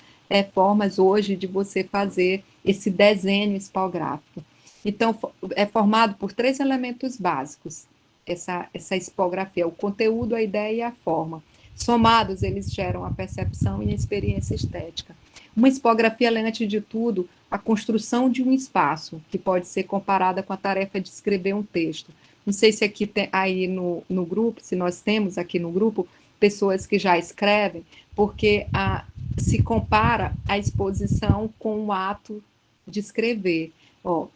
formas hoje de você fazer esse desenho expográfico. Então, é formado por 3 elementos básicos, essa expografia, o conteúdo, a ideia e a forma. Somados, eles geram a percepção e a experiência estética. Uma expografia é, antes de tudo, a construção de um espaço, que pode ser comparada com a tarefa de escrever um texto. Não sei se aqui tem aí no grupo, se nós temos aqui no grupo pessoas que já escrevem, porque se compara a exposição com o ato de escrever. Ó,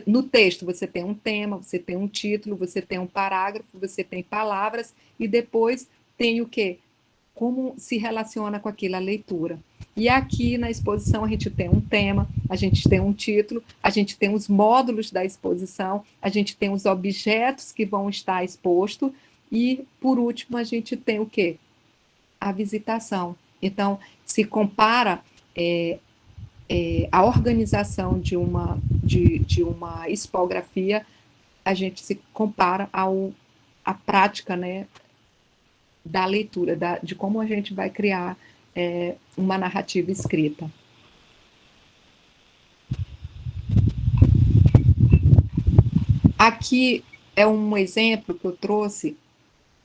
no texto você tem um tema, você tem um título, você tem um parágrafo, você tem palavras, e depois tem o quê? Como se relaciona com aquilo, a leitura. E aqui na exposição a gente tem um tema, a gente tem um título, a gente tem os módulos da exposição, a gente tem os objetos que vão estar expostos, e, por último, a gente tem o quê? A visitação. Então, se compara a organização de uma expografia, a gente se compara à prática, né, da leitura, de como a gente vai criar uma narrativa escrita. Aqui é um exemplo que eu trouxe,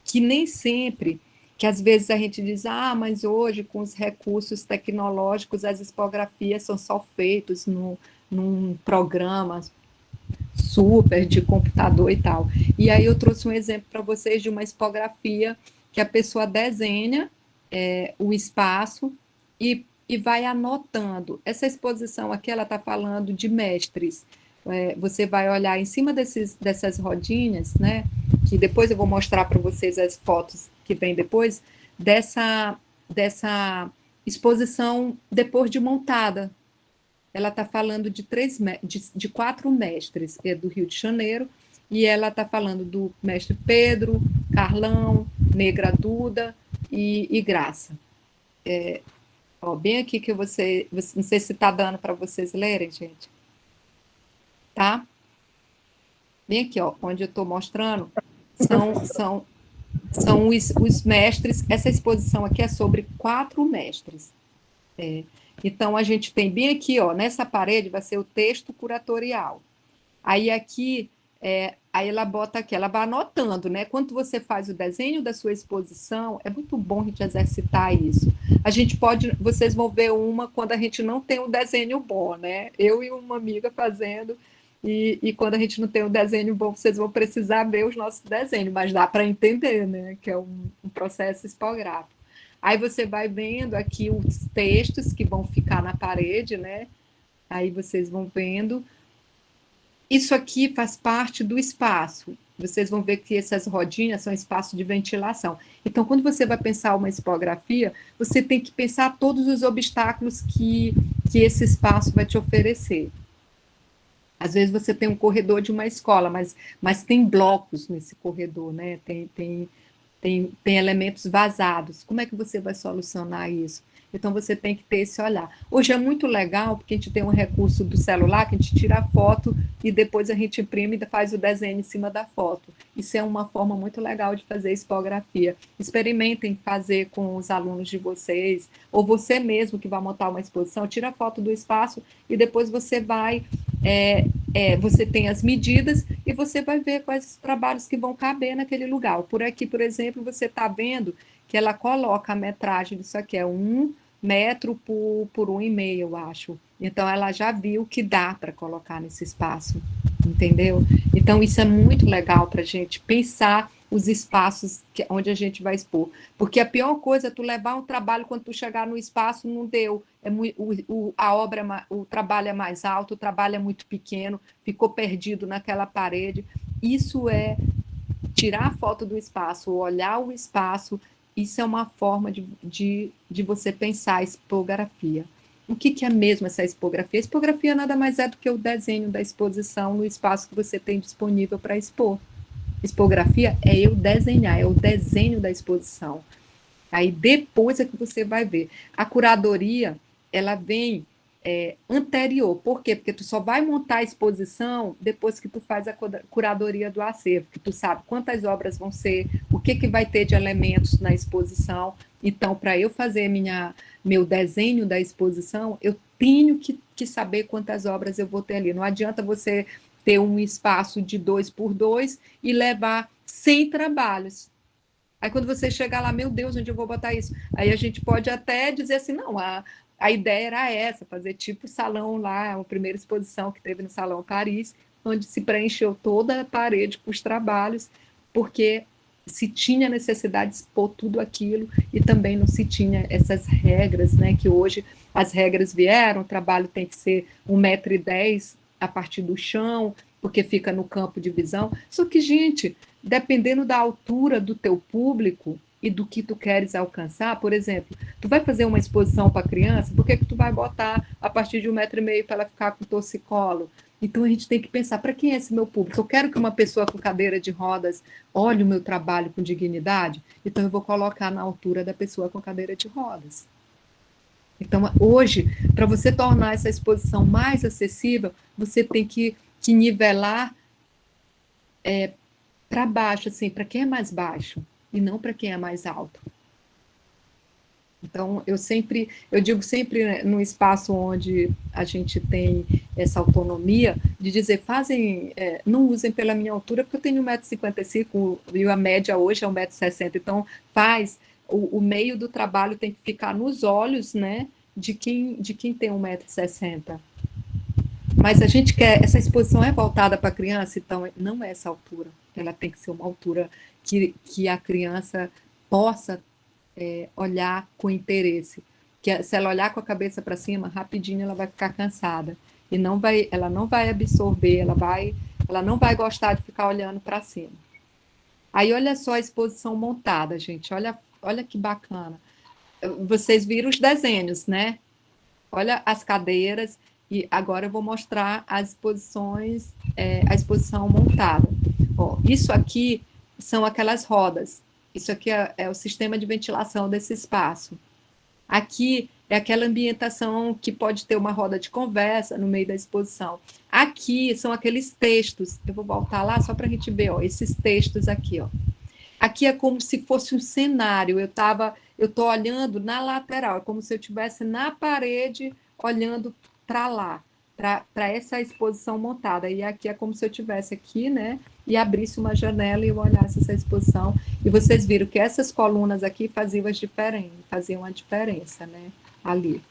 que nem sempre, que às vezes a gente diz, mas hoje com os recursos tecnológicos as expografias são só feitas num programa super de computador e tal. E aí eu trouxe um exemplo para vocês de uma expografia que a pessoa desenha o espaço e vai anotando. Essa exposição aqui, ela está falando de mestres. Você vai olhar em cima dessas rodinhas, né, que depois eu vou mostrar para vocês as fotos que vem depois, dessa exposição depois de montada. Ela está falando de 4 mestres, do Rio de Janeiro, e ela está falando do mestre Pedro, Carlão, Negra Duda e Graça. Bem aqui que não sei se está dando para vocês lerem, gente. Tá? Bem aqui, onde eu estou mostrando, são os mestres. Essa exposição aqui é sobre 4 mestres. Então, a gente tem bem aqui, nessa parede vai ser o texto curatorial. Aí aqui, aí ela bota aqui, ela vai anotando, né? Quando você faz o desenho da sua exposição, é muito bom a gente exercitar isso. Vocês vão ver uma quando a gente não tem um desenho bom, né? Eu e uma amiga fazendo, e quando a gente não tem um desenho bom, vocês vão precisar ver os nossos desenhos, mas dá para entender, né? Que é um processo expográfico. Aí você vai vendo aqui os textos que vão ficar na parede, né? Aí vocês vão vendo. Isso aqui faz parte do espaço. Vocês vão ver que essas rodinhas são espaço de ventilação. Então, quando você vai pensar uma expografia, você tem que pensar todos os obstáculos que esse espaço vai te oferecer. Às vezes você tem um corredor de uma escola, mas tem blocos nesse corredor, né? Tem elementos vazados. Como é que você vai solucionar isso? Então, você tem que ter esse olhar. Hoje é muito legal, porque a gente tem um recurso do celular, que a gente tira a foto e depois a gente imprime e faz o desenho em cima da foto. Isso é uma forma muito legal de fazer expografia. Experimentem fazer com os alunos de vocês, ou você mesmo que vai montar uma exposição, tira a foto do espaço e depois você vai... você tem as medidas e você vai ver quais os trabalhos que vão caber naquele lugar. Por aqui, por exemplo, você está vendo que ela coloca a metragem disso aqui, é 1 metro por 1,5, eu acho. Então, ela já viu que dá para colocar nesse espaço, entendeu? Então, isso é muito legal para a gente pensar os espaços onde a gente vai expor. Porque a pior coisa é tu levar um trabalho, quando tu chegar no espaço, não deu. O trabalho é mais alto, o trabalho é muito pequeno, ficou perdido naquela parede. Isso é tirar a foto do espaço, olhar o espaço isso é uma forma de você pensar a expografia. O que é mesmo essa expografia? A expografia nada mais é do que o desenho da exposição no espaço que você tem disponível para expor. Expografia é eu desenhar, é o desenho da exposição. Aí depois é que você vai ver. A curadoria, ela vem anterior. Por quê? Porque tu só vai montar a exposição depois que tu faz a curadoria do acervo, que tu sabe quantas obras vão ser, o que vai ter de elementos na exposição. Então, para eu fazer meu desenho da exposição, eu tenho que saber quantas obras eu vou ter ali. Não adianta você ter um espaço de 2x2 e levar 100 trabalhos. Aí quando você chegar lá, meu Deus, onde eu vou botar isso? Aí a gente pode até dizer assim, não, a ideia era essa, fazer tipo o salão lá, a primeira exposição que teve no Salão Paris, onde se preencheu toda a parede com os trabalhos, porque se tinha necessidade de expor tudo aquilo e também não se tinha essas regras, né, que hoje as regras vieram, o trabalho tem que ser 1,10 m a partir do chão, porque fica no campo de visão. Só que, gente, dependendo da altura do teu público e do que tu queres alcançar, por exemplo, tu vai fazer uma exposição para criança, por que tu vai botar a partir de 1,5 m para ela ficar com torcicolo? Então a gente tem que pensar, para quem é esse meu público? Eu quero que uma pessoa com cadeira de rodas olhe o meu trabalho com dignidade, então eu vou colocar na altura da pessoa com cadeira de rodas. Então, hoje, para você tornar essa exposição mais acessível, você tem que nivelar para baixo, assim, para quem é mais baixo, e não para quem é mais alto. Então, eu digo sempre, né, no espaço onde a gente tem essa autonomia, de dizer, não usem pela minha altura, porque eu tenho 1,55 m, e a média hoje é 1,60 m, então o meio do trabalho tem que ficar nos olhos, né, de quem tem 1,60 m. Mas a gente essa exposição é voltada para a criança, então não é essa altura, ela tem que ser uma altura que a criança possa olhar com interesse, que se ela olhar com a cabeça para cima, rapidinho ela vai ficar cansada, e ela não vai absorver, ela não vai gostar de ficar olhando para cima. Aí olha só a exposição montada, gente, olha que bacana. Vocês viram os desenhos, né? Olha as cadeiras, e agora eu vou mostrar as exposições, a exposição montada. Ó, isso aqui são aquelas rodas. Isso aqui é o sistema de ventilação desse espaço. Aqui é aquela ambientação que pode ter uma roda de conversa no meio da exposição. Aqui são aqueles textos. Eu vou voltar lá só para a gente ver, ó, esses textos aqui, ó. Aqui é como se fosse um cenário. Eu estou olhando na lateral, é como se eu estivesse na parede olhando para lá, para essa exposição montada. E aqui é como se eu estivesse aqui, né? E abrisse uma janela e eu olhasse essa exposição. E vocês viram que essas colunas aqui faziam a diferença, né? Ali.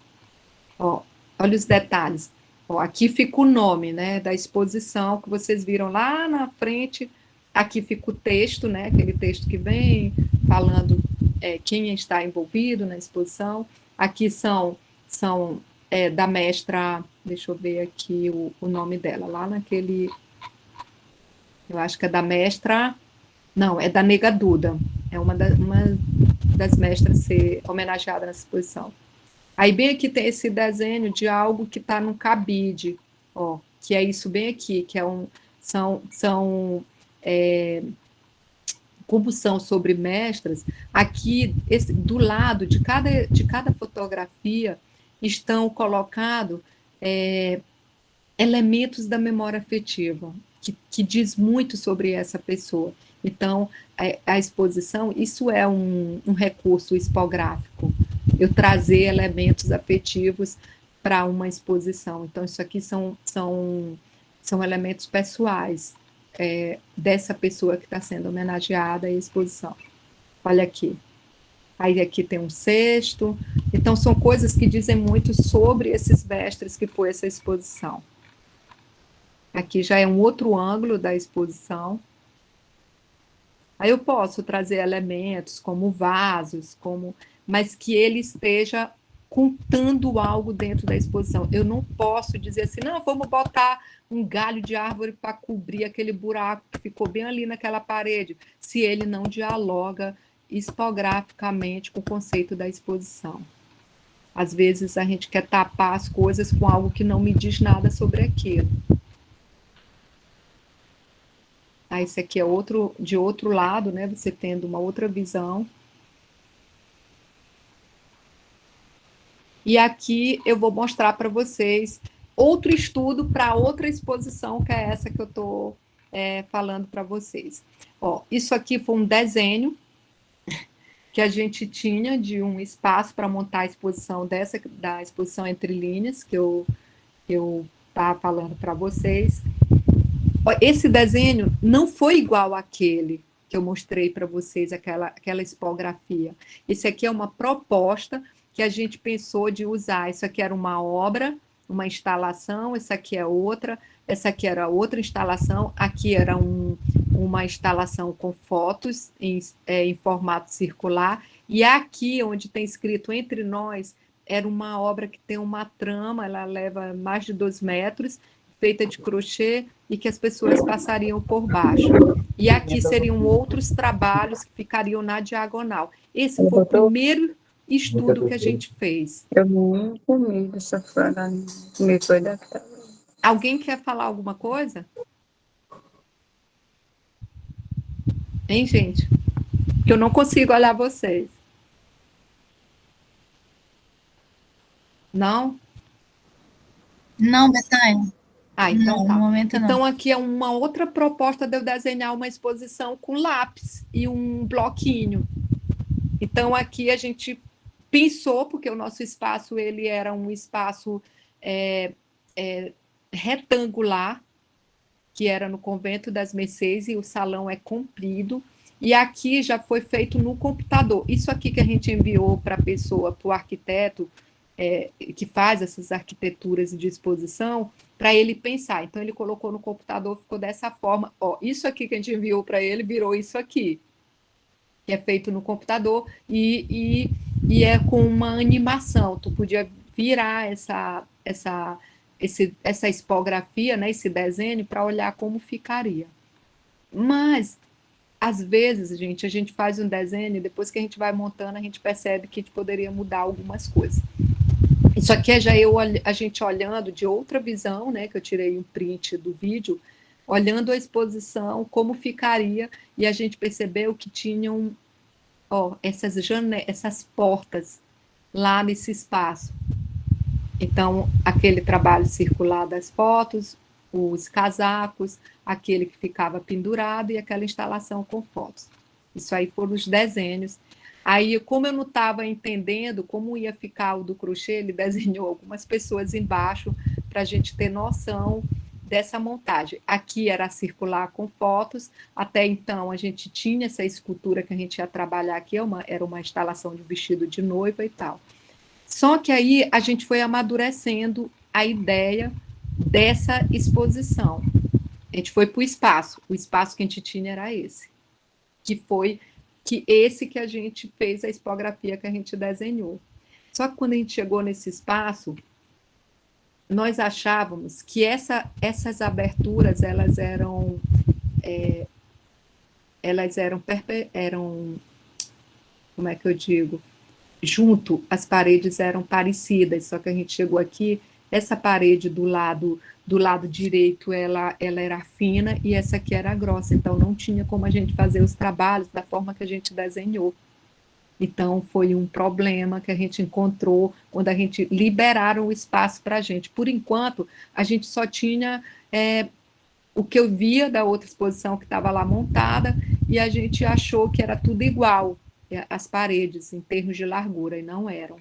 Ó, olha os detalhes. Ó, aqui fica o nome, né, da exposição que vocês viram lá na frente. Aqui fica o texto, né? Aquele texto que vem falando quem está envolvido na exposição. Aqui são da mestra, deixa eu ver aqui o nome dela, lá naquele, eu acho que é da mestra, não, é da Nega Duda, é uma das mestras ser homenageada nessa exposição. Aí bem aqui tem esse desenho de algo que está no cabide, ó, que é isso bem aqui, que como são sobre mestras, aqui do lado de cada fotografia estão colocados elementos da memória afetiva, que diz muito sobre essa pessoa. Então, a exposição, isso é um recurso expográfico, eu trazer elementos afetivos para uma exposição. Então, isso aqui são elementos pessoais dessa pessoa que está sendo homenageada à exposição. Olha aqui. Aí aqui tem um cesto. Então, são coisas que dizem muito sobre esses mestres que foi essa exposição. Aqui já é um outro ângulo da exposição. Aí eu posso trazer elementos como vasos, mas que ele esteja contando algo dentro da exposição. Eu não posso dizer assim, não, vamos botar um galho de árvore para cobrir aquele buraco que ficou bem ali naquela parede, se ele não dialoga expograficamente com o conceito da exposição. Às vezes a gente quer tapar as coisas com algo que não me diz nada sobre aquilo. Aí esse aqui é de outro lado, né? Você tendo uma outra visão. E aqui eu vou mostrar para vocês outro estudo para outra exposição, que é essa que eu estou falando para vocês. Ó, isso aqui foi um desenho que a gente tinha de um espaço para montar a exposição da exposição Entre Linhas, que eu estava falando para vocês. Esse desenho não foi igual àquele que eu mostrei para vocês, aquela expografia. Esse aqui é uma proposta que a gente pensou de usar. Isso aqui era uma obra, uma instalação, essa aqui é outra, essa aqui era outra instalação, aqui era uma instalação com fotos em formato circular, e aqui, onde tem escrito Entre Nós, era uma obra que tem uma trama, ela leva mais de 2 metros, feita de crochê, e que as pessoas passariam por baixo. E aqui seriam outros trabalhos que ficariam na diagonal. Esse foi o primeiro estudo que a gente fez. Eu não comi essa franga, me foi da cara. Alguém quer falar alguma coisa? Hein, gente? Que eu não consigo olhar vocês. Não? Não, Betânia. Ah, então Não, tá. no momento não. Então aqui é uma outra proposta de eu desenhar uma exposição com lápis e um bloquinho. Então aqui a gente pensou, porque o nosso espaço ele era um espaço retangular, que era no Convento das Mercês, e o salão é comprido, e aqui já foi feito no computador. Isso aqui que a gente enviou para a pessoa, para o arquiteto, que faz essas arquiteturas de exposição, para ele pensar. Então, ele colocou no computador, ficou dessa forma. Ó, isso aqui que a gente enviou para ele virou isso aqui, que é feito no computador, e é com uma animação. Tu podia virar essa expografia, né, esse desenho, para olhar como ficaria. Mas, às vezes, a gente faz um desenho e depois que a gente vai montando, a gente percebe que a gente poderia mudar algumas coisas. Isso aqui é já a gente olhando de outra visão, né, que eu tirei um print do vídeo, olhando a exposição, como ficaria, e a gente percebeu que tinham essas portas lá nesse espaço. Então, aquele trabalho circular das fotos, os casacos, aquele que ficava pendurado e aquela instalação com fotos. Isso aí foram os desenhos. Aí, como eu não estava entendendo como ia ficar o do crochê, ele desenhou algumas pessoas embaixo para a gente ter noção dessa montagem. Aqui era circular com fotos, até então a gente tinha essa escultura que a gente ia trabalhar aqui, era uma instalação de vestido de noiva e tal. Só que aí a gente foi amadurecendo a ideia dessa exposição. A gente foi para o espaço que a gente tinha era esse, que a gente fez a expografia que a gente desenhou. Só que quando a gente chegou nesse espaço, nós achávamos que essas aberturas, elas eram como é que eu digo? Junto, as paredes eram parecidas, só que a gente chegou aqui, essa parede do lado direito, ela era fina e essa aqui era grossa, então não tinha como a gente fazer os trabalhos da forma que a gente desenhou. Então, foi um problema que a gente encontrou quando a gente liberaram o espaço para a gente. Por enquanto, a gente só tinha o que eu via da outra exposição que estava lá montada, e a gente achou que era tudo igual, as paredes, em termos de largura, e não eram.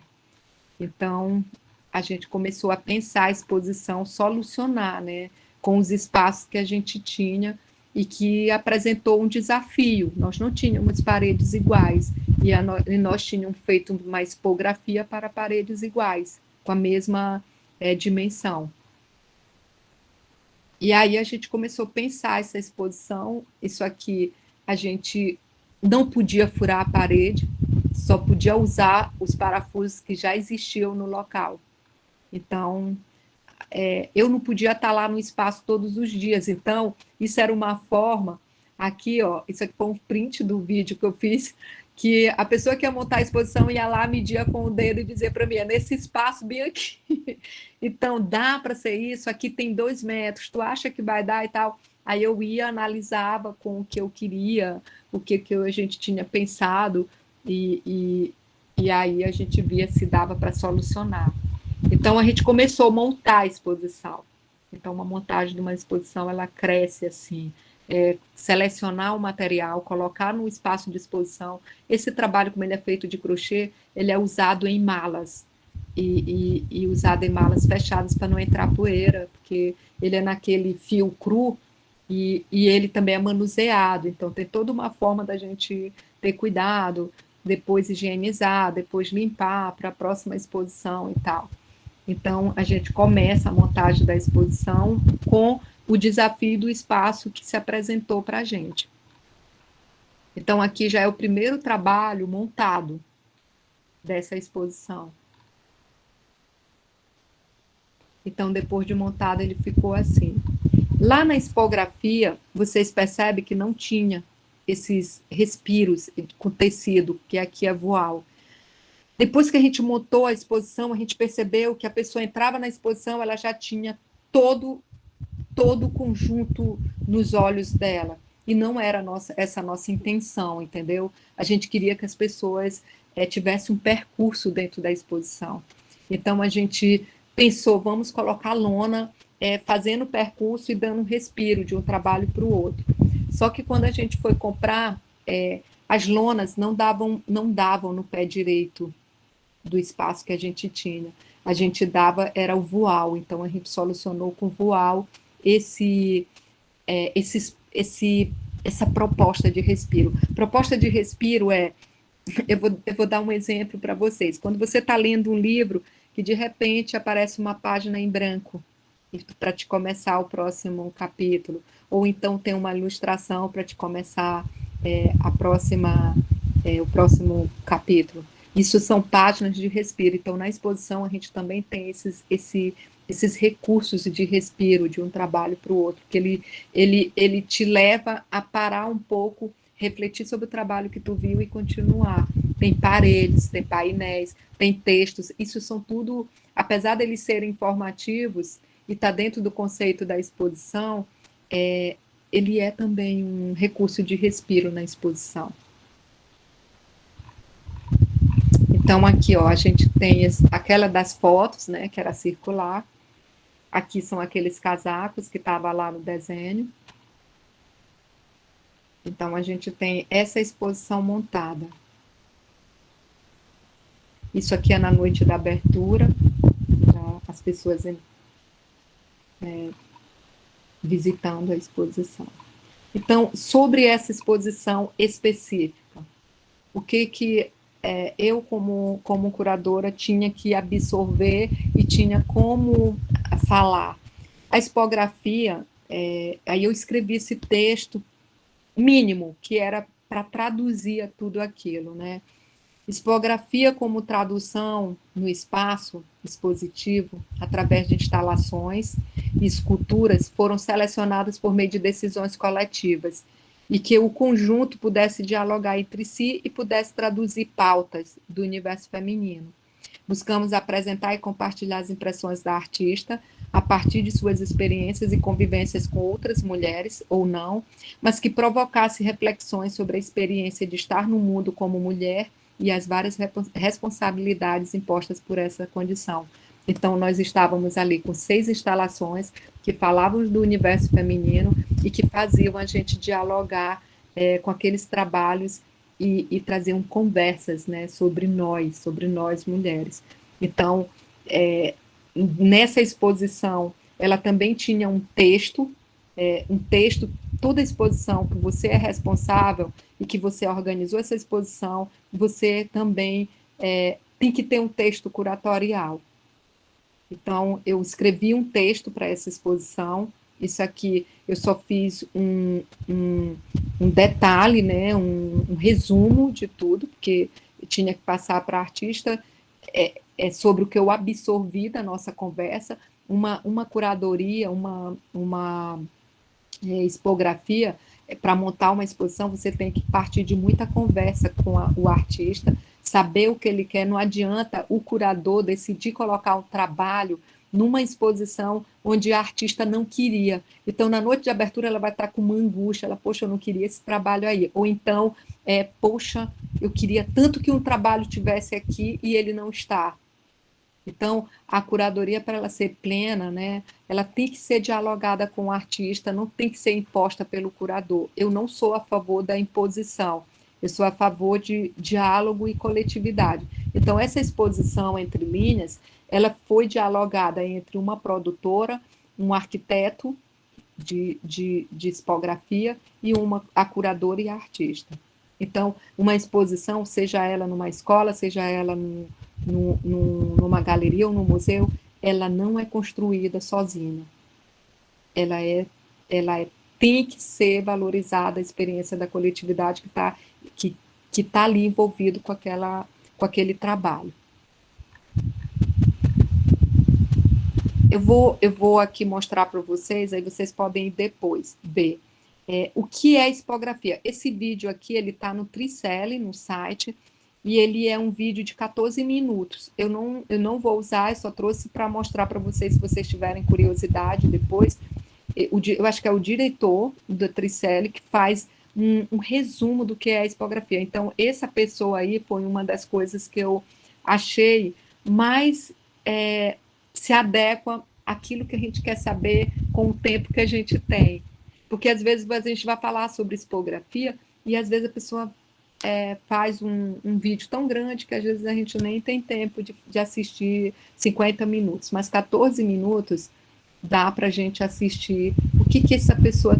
Então, a gente começou a pensar a exposição, solucionar, né, com os espaços que a gente tinha, e que apresentou um desafio. Nós não tínhamos paredes iguais, e nós tínhamos feito uma expografia para paredes iguais, com a mesma dimensão. E aí a gente começou a pensar essa exposição. Isso aqui, a gente não podia furar a parede, só podia usar os parafusos que já existiam no local. Então, eu não podia estar lá no espaço todos os dias. Então, isso era uma forma Aqui, ó, isso aqui foi um print do vídeo que eu fiz, que a pessoa que ia montar a exposição ia lá, media com o dedo e dizer para mim, é nesse espaço bem aqui. Então, dá para ser isso, aqui tem 2 metros, tu acha que vai dar e tal? Aí eu ia, analisava com o que eu queria, o que a gente tinha pensado, e aí a gente via se dava para solucionar. Então, a gente começou a montar a exposição. Então, uma montagem de uma exposição, ela cresce assim, selecionar o material, colocar no espaço de exposição. Esse trabalho, como ele é feito de crochê, ele é usado em malas, e usado em malas fechadas para não entrar poeira, porque ele é naquele fio cru, e ele também é manuseado, então tem toda uma forma da gente ter cuidado, depois higienizar, depois limpar para a próxima exposição e tal. Então, a gente começa a montagem da exposição com o desafio do espaço que se apresentou para a gente. Então, aqui já é o primeiro trabalho montado dessa exposição. Então, depois de montado, ele ficou assim. Lá na expografia, vocês percebem que não tinha esses respiros com tecido, que aqui é voal. Depois que a gente montou a exposição, a gente percebeu que a pessoa entrava na exposição, ela já tinha todo o conjunto nos olhos dela. E não era essa a nossa intenção, entendeu? A gente queria que as pessoas tivessem um percurso dentro da exposição. Então, a gente pensou, vamos colocar lona, fazendo o percurso e dando um respiro de um trabalho para o outro. Só que quando a gente foi comprar, as lonas não davam no pé direito do espaço que a gente tinha. A gente dava, era o voal, então a gente solucionou com voal essa proposta de respiro. Proposta de respiro eu vou dar um exemplo para vocês. Quando você está lendo um livro que de repente aparece uma página em branco para te começar o próximo capítulo, ou então tem uma ilustração para te começar o próximo capítulo. Isso são páginas de respiro. Então, na exposição, a gente também tem esses recursos de respiro de um trabalho para o outro, que ele te leva a parar um pouco, refletir sobre o trabalho que tu viu e continuar. Tem paredes, tem painéis, tem textos. Isso são tudo, apesar de eles serem informativos e tá dentro do conceito da exposição, ele é também um recurso de respiro na exposição. Então, aqui, ó, a gente tem aquela das fotos, né, que era circular. Aqui são aqueles casacos que estavam lá no desenho. Então, a gente tem essa exposição montada. Isso aqui é na noite da abertura, as pessoas visitando a exposição. Então, sobre essa exposição específica, o que eu, como curadora, tinha que absorver e tinha como falar. A expografia, aí eu escrevi esse texto mínimo, que era para traduzir tudo aquilo, né? Expografia como tradução no espaço expositivo, através de instalações e esculturas, foram selecionadas por meio de decisões coletivas, e que o conjunto pudesse dialogar entre si e pudesse traduzir pautas do universo feminino. Buscamos apresentar e compartilhar as impressões da artista a partir de suas experiências e convivências com outras mulheres, ou não, mas que provocasse reflexões sobre a experiência de estar no mundo como mulher e as várias responsabilidades impostas por essa condição. Então, nós estávamos ali com 6 instalações que falavam do universo feminino e que faziam a gente dialogar com aqueles trabalhos e traziam conversas, né, sobre nós mulheres. Então, nessa exposição, ela também tinha um texto, toda a exposição que você é responsável e que você organizou essa exposição, você também tem que ter um texto curatorial. Então, eu escrevi um texto para essa exposição. Isso aqui, eu só fiz um detalhe, né, um resumo de tudo, porque eu tinha que passar para a artista sobre o que eu absorvi da nossa conversa. Uma curadoria, uma expografia, para montar uma exposição, você tem que partir de muita conversa com o artista, saber o que ele quer. Não adianta o curador decidir colocar um trabalho numa exposição onde a artista não queria. Então, na noite de abertura, ela vai estar com uma angústia, ela, poxa, eu não queria esse trabalho aí. Ou então, poxa, eu queria tanto que um trabalho tivesse aqui e ele não está. Então, a curadoria, para ela ser plena, né, ela tem que ser dialogada com o artista, não tem que ser imposta pelo curador. Eu não sou a favor da imposição, eu sou a favor de diálogo e coletividade. Então, essa exposição entre linhas, ela foi dialogada entre uma produtora, um arquiteto de tipografia e a curadora e a artista. Então, uma exposição, seja ela numa escola, seja ela numa galeria ou num museu, ela não é construída sozinha. Tem que ser valorizada a experiência da coletividade que tá ali envolvido com aquele trabalho. Eu vou aqui mostrar para vocês, aí vocês podem depois ver o que é expografia. Esse vídeo aqui, ele está no Tricele, no site, e ele é um vídeo de 14 minutos. Eu não vou usar, eu só trouxe para mostrar para vocês, se vocês tiverem curiosidade depois. Eu acho que é o diretor do Tricele que faz um resumo do que é a expografia. Então, essa pessoa aí foi uma das coisas que eu achei mais se adequa àquilo que a gente quer saber com o tempo que a gente tem. Porque, às vezes, a gente vai falar sobre expografia e, às vezes, a pessoa faz um vídeo tão grande que, às vezes, a gente nem tem tempo de assistir 50 minutos. Mas 14 minutos dá para a gente assistir o que essa pessoa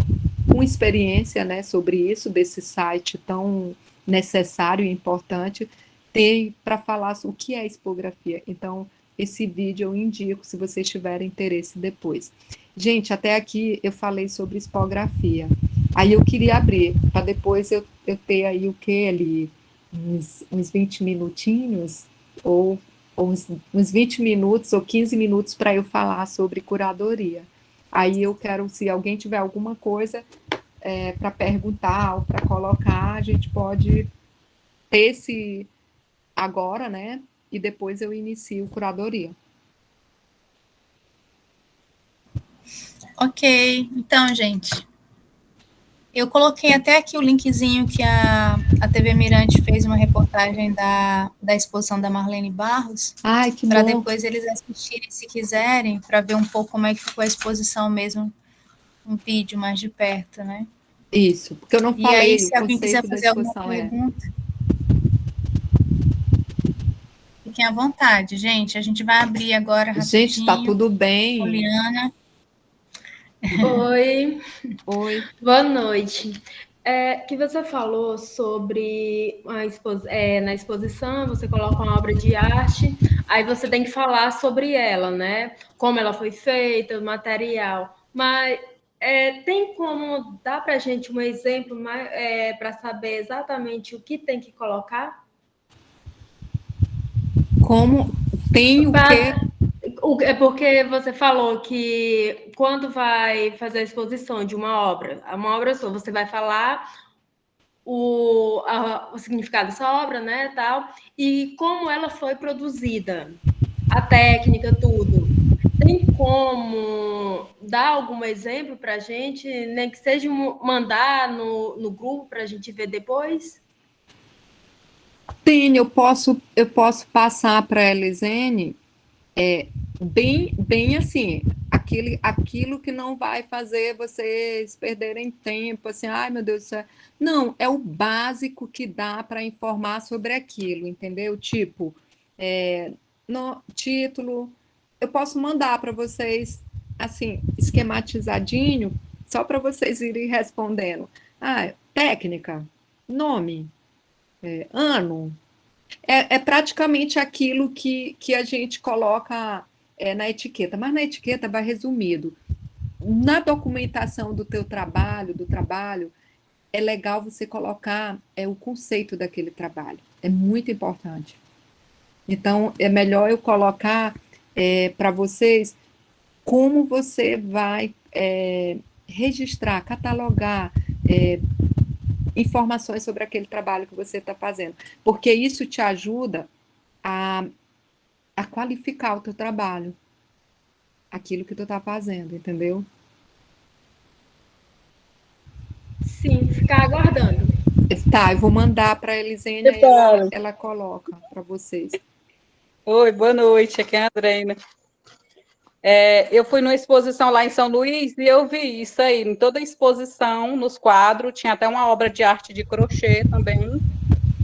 com experiência, né, sobre isso, desse site tão necessário e importante, tem para falar sobre o que é expografia. Então, esse vídeo eu indico, se vocês tiverem interesse depois. Gente, até aqui eu falei sobre expografia. Aí eu queria abrir, para depois eu ter aí o que ali? Uns 20 minutinhos, ou uns 20 minutos ou 15 minutos para eu falar sobre curadoria. Aí eu quero, se alguém tiver alguma coisa para perguntar ou para colocar, a gente pode ter esse agora, né? E depois eu inicio curadoria. Ok, então, gente, eu coloquei até aqui o linkzinho que a TV Mirante fez uma reportagem da exposição da Marlene Barros. Ai, que para bom. depois eles assistirem, se quiserem, para ver um pouco como é que ficou a exposição mesmo, um vídeo mais de perto, né? Isso, porque eu não falei, e aí, se alguém quiser da fazer alguma exposição pergunta, fiquem à vontade, gente. A gente vai abrir agora rapidinho. Gente, tá tudo bem. Juliana. Oi. Oi. Boa noite. Que você falou sobre na exposição, você coloca uma obra de arte, aí você tem que falar sobre ela, né? Como ela foi feita, o material. Mas tem como dar para a gente um exemplo para saber exatamente o que tem que colocar? Como tem o quê? É porque você falou que quando vai fazer a exposição de uma obra sua, você vai falar o significado dessa obra, né, tal, e como ela foi produzida, a técnica, tudo. Tem como dar algum exemplo para a gente, nem que seja mandar no grupo para a gente ver depois? Tem, eu posso passar para a Elisene bem assim, aquilo que não vai fazer vocês perderem tempo, assim, ai meu Deus do céu. Não, é o básico que dá para informar sobre aquilo, entendeu? Tipo, no título, eu posso mandar para vocês, assim, esquematizadinho, só para vocês irem respondendo. Técnica, nome, ano. É praticamente aquilo que a gente coloca na etiqueta, mas na etiqueta vai resumido. Na documentação do trabalho, é legal você colocar o conceito daquele trabalho. É muito importante. Então, é melhor eu colocar para vocês como você vai registrar, catalogar, informações sobre aquele trabalho que você está fazendo, porque isso te ajuda a qualificar o teu trabalho, aquilo que tu está fazendo, entendeu? Sim, ficar aguardando. Tá, eu vou mandar para a Elisene, aí ela coloca para vocês. Oi, boa noite, aqui é a Andreina. Eu fui numa exposição lá em São Luís e eu vi isso aí, em toda a exposição, nos quadros, tinha até uma obra de arte de crochê também,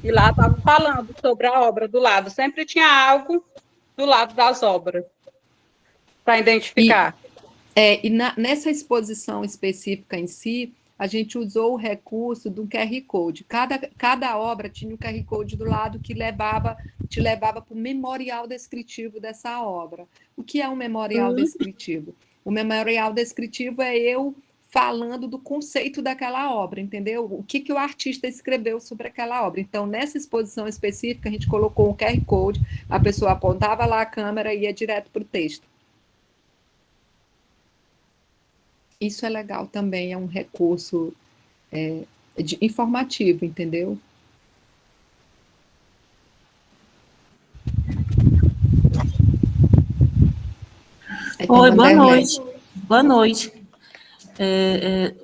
e lá estava falando sobre a obra do lado, sempre tinha algo do lado das obras, para identificar. Nessa exposição específica em si, a gente usou o recurso do QR Code. Cada obra tinha um QR Code do lado que te levava para o memorial descritivo dessa obra. O que é um memorial descritivo? O memorial descritivo é eu falando do conceito daquela obra, entendeu? O que o artista escreveu sobre aquela obra. Então, nessa exposição específica, a gente colocou um QR Code, a pessoa apontava lá a câmera e ia direto para o texto. Isso é legal também, é um recurso informativo, entendeu? Oi, boa noite. Boa noite.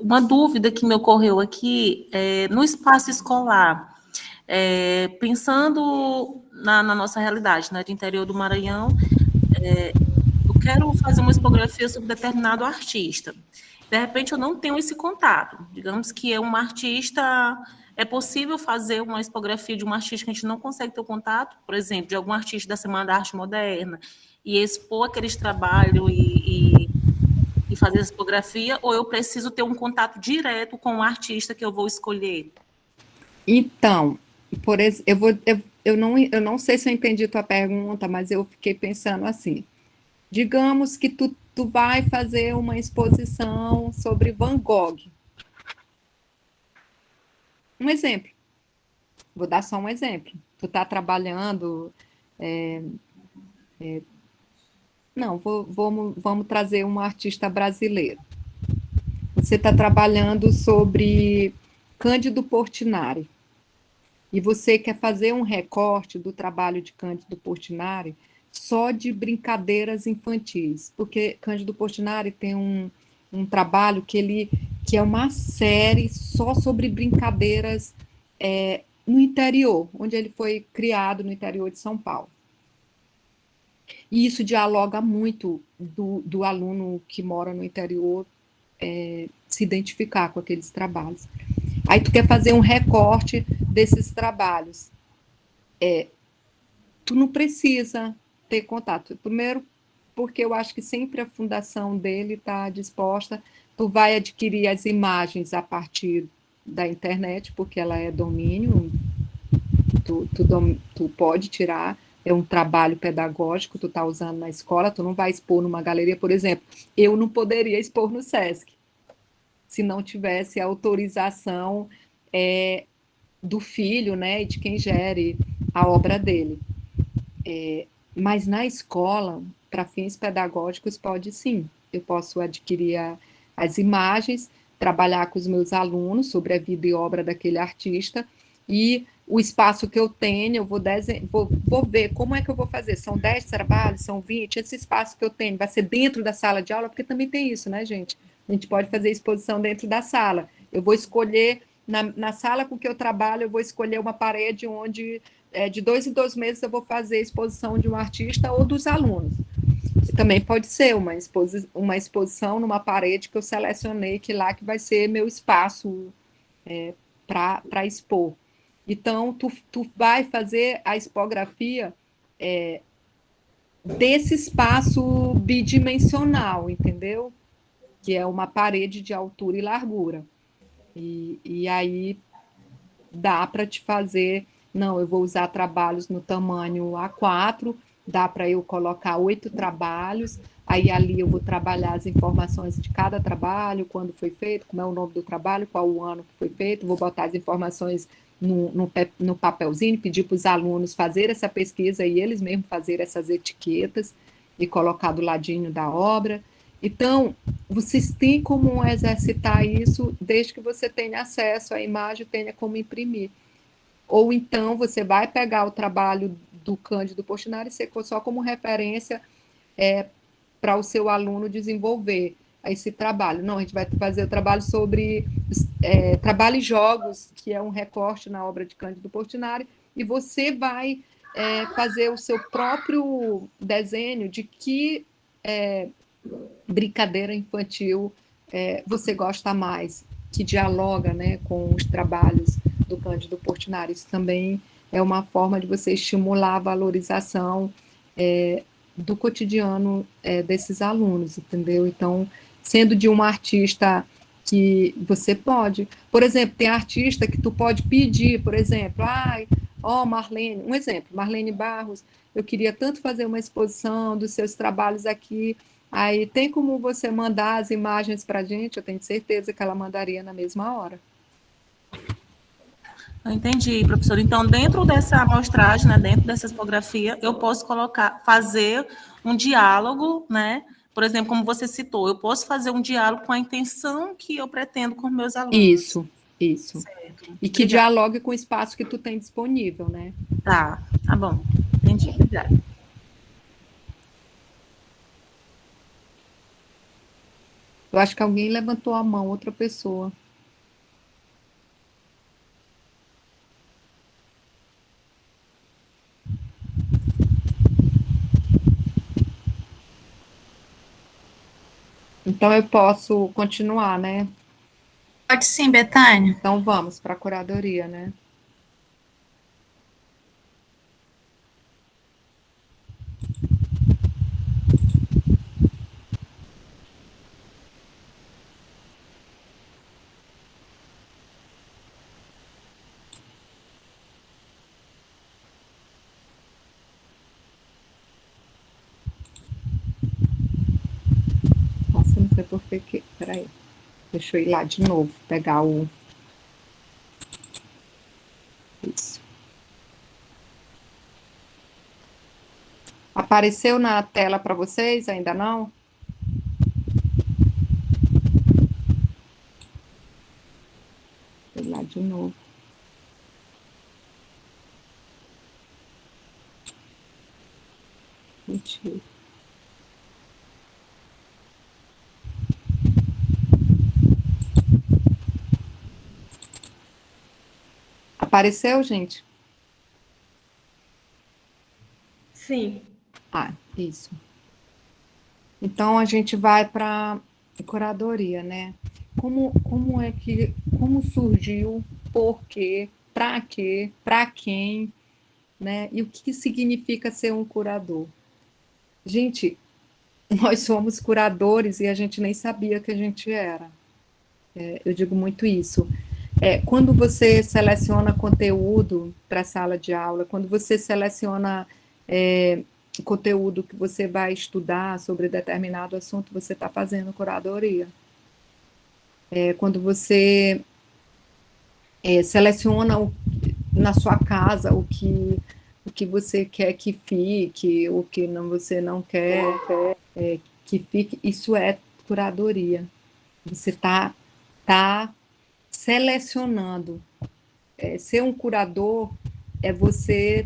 Uma dúvida que me ocorreu aqui, no espaço escolar, pensando na nossa realidade, né, de interior do Maranhão, eu quero fazer uma expografia sobre determinado artista. De repente, eu não tenho esse contato. Digamos que é um artista... É possível fazer uma expografia de um artista que a gente não consegue ter o contato, por exemplo, de algum artista da Semana da Arte Moderna, e expor aqueles trabalhos e fazer a expografia, ou eu preciso ter um contato direto com o artista que eu vou escolher? Então, por exemplo, eu não sei se eu entendi tua pergunta, mas eu fiquei pensando assim. Digamos que tu vai fazer uma exposição sobre Van Gogh. Um exemplo. Vou dar só um exemplo. Tu está trabalhando... Não, vamos trazer um artista brasileiro. Você está trabalhando sobre Cândido Portinari. E você quer fazer um recorte do trabalho de Cândido Portinari só de brincadeiras infantis, porque Cândido Portinari tem um trabalho que é uma série só sobre brincadeiras no interior, onde ele foi criado no interior de São Paulo. E isso dialoga muito do aluno que mora no interior se identificar com aqueles trabalhos. Aí tu quer fazer um recorte desses trabalhos. Tu não precisa ter contato. Primeiro, porque eu acho que sempre a fundação dele está disposta, tu vai adquirir as imagens a partir da internet, porque ela é domínio, tu pode tirar, é um trabalho pedagógico, tu está usando na escola, tu não vai expor numa galeria, por exemplo, eu não poderia expor no SESC, se não tivesse a autorização do filho, né, e de quem gere a obra dele. Mas na escola, para fins pedagógicos, pode sim. Eu posso adquirir as imagens, trabalhar com os meus alunos sobre a vida e obra daquele artista, e o espaço que eu tenho, eu vou ver como é que eu vou fazer. São 10 trabalhos, são 20, esse espaço que eu tenho vai ser dentro da sala de aula, porque também tem isso, né, gente? A gente pode fazer exposição dentro da sala. Eu vou escolher, na sala com que eu trabalho, eu vou escolher uma parede onde, de 2 em 2 meses, eu vou fazer a exposição de um artista ou dos alunos. Também pode ser uma exposição numa parede que eu selecionei, que lá que vai ser meu espaço para expor. Então, tu vai fazer a expografia desse espaço bidimensional, entendeu? Que é uma parede de altura e largura. E aí dá para te fazer... Não, eu vou usar trabalhos no tamanho A4, dá para eu colocar 8 trabalhos, aí ali eu vou trabalhar as informações de cada trabalho, quando foi feito, como é o nome do trabalho, qual o ano que foi feito, vou botar as informações no papelzinho, pedir para os alunos fazer essa pesquisa e eles mesmos fazer essas etiquetas e colocar do ladinho da obra. Então, vocês têm como exercitar isso desde que você tenha acesso à imagem, tenha como imprimir. Ou então você vai pegar o trabalho do Cândido Portinari e ser só como referência para o seu aluno desenvolver esse trabalho. Não, a gente vai fazer o trabalho sobre trabalho e jogos, que é um recorte na obra de Cândido Portinari, e você vai fazer o seu próprio desenho de que brincadeira infantil você gosta mais, que dialoga, né, com os trabalhos do Cândido Portinari. Isso também é uma forma de você estimular a valorização do cotidiano desses alunos, entendeu? Então, sendo de uma artista que você pode, por exemplo, tem artista que tu pode pedir, por exemplo, Marlene, um exemplo, Marlene Barros, eu queria tanto fazer uma exposição dos seus trabalhos aqui, aí tem como você mandar as imagens para a gente? Eu tenho certeza que ela mandaria na mesma hora. Eu entendi, professor. Então, dentro dessa amostragem, né, dentro dessa expografia, eu posso fazer um diálogo, né? Por exemplo, como você citou, eu posso fazer um diálogo com a intenção que eu pretendo com meus alunos. Isso. Certo. E que dialogue com o espaço que tu tem disponível, né? Tá bom. Entendi. Obrigada. Eu acho que alguém levantou a mão, outra pessoa. Então eu posso continuar, né? Pode sim, Betânia. Então vamos para a curadoria, né? Nossa, não sei por que. Peraí. Deixa eu ir lá de novo, pegar o. Isso. Apareceu na tela para vocês? Ainda não? Vou ir lá de novo. Mentira. Apareceu, gente? Sim. Isso. Então a gente vai para a curadoria, né? Como surgiu, por quê, para quem, né? E o que significa ser um curador? Gente, nós somos curadores e a gente nem sabia que a gente era. Eu digo muito isso. Quando você seleciona conteúdo para a sala de aula, quando você seleciona conteúdo que você vai estudar sobre determinado assunto, você está fazendo curadoria. Quando você seleciona na sua casa o que você quer que fique, o que você não quer que fique, isso é curadoria. Você está selecionando. Ser um curador é você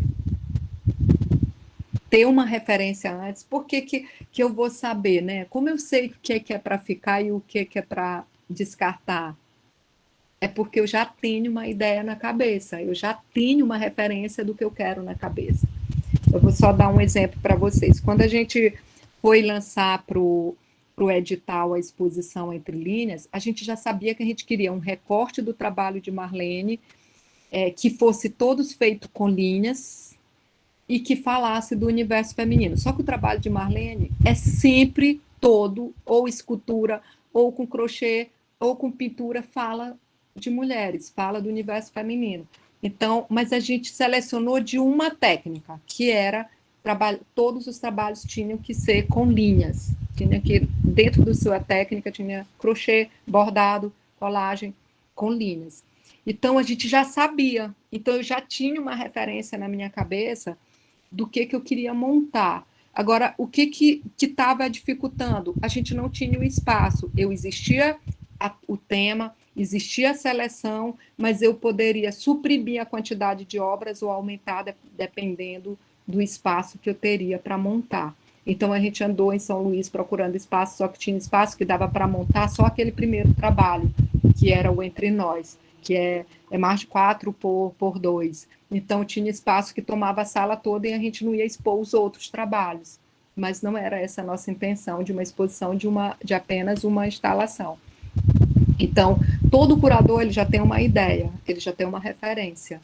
ter uma referência antes. Por que eu vou saber, né? Como eu sei o que é para ficar e o que é para descartar? É porque eu já tenho uma ideia na cabeça, eu já tenho uma referência do que eu quero na cabeça. Eu vou só dar um exemplo para vocês. Quando a gente foi lançar para o edital a exposição Entre Linhas, a gente já sabia que a gente queria um recorte do trabalho de Marlene, que fosse todos feito com linhas e que falasse do universo feminino. Só que o trabalho de Marlene é sempre todo, ou escultura, ou com crochê, ou com pintura, fala de mulheres, fala do universo feminino. Então, mas a gente selecionou de uma técnica, que era todos os trabalhos tinham que ser com linhas, tinha que, dentro da sua técnica, tinha crochê, bordado, colagem, com linhas. Então, a gente já sabia, então eu já tinha uma referência na minha cabeça do que eu queria montar. Agora, o que estava dificultando? A gente não tinha o espaço. Existia o tema, existia a seleção, mas eu poderia suprimir a quantidade de obras ou aumentar, dependendo do espaço que eu teria para montar. Então, a gente andou em São Luís procurando espaço, só que tinha espaço que dava para montar só aquele primeiro trabalho, que era o Entre Nós, que é mais de 4 por 2. Então, tinha espaço que tomava a sala toda e a gente não ia expor os outros trabalhos. Mas não era essa a nossa intenção de uma exposição de apenas uma instalação. Então, todo curador ele já tem uma ideia, ele já tem uma referência.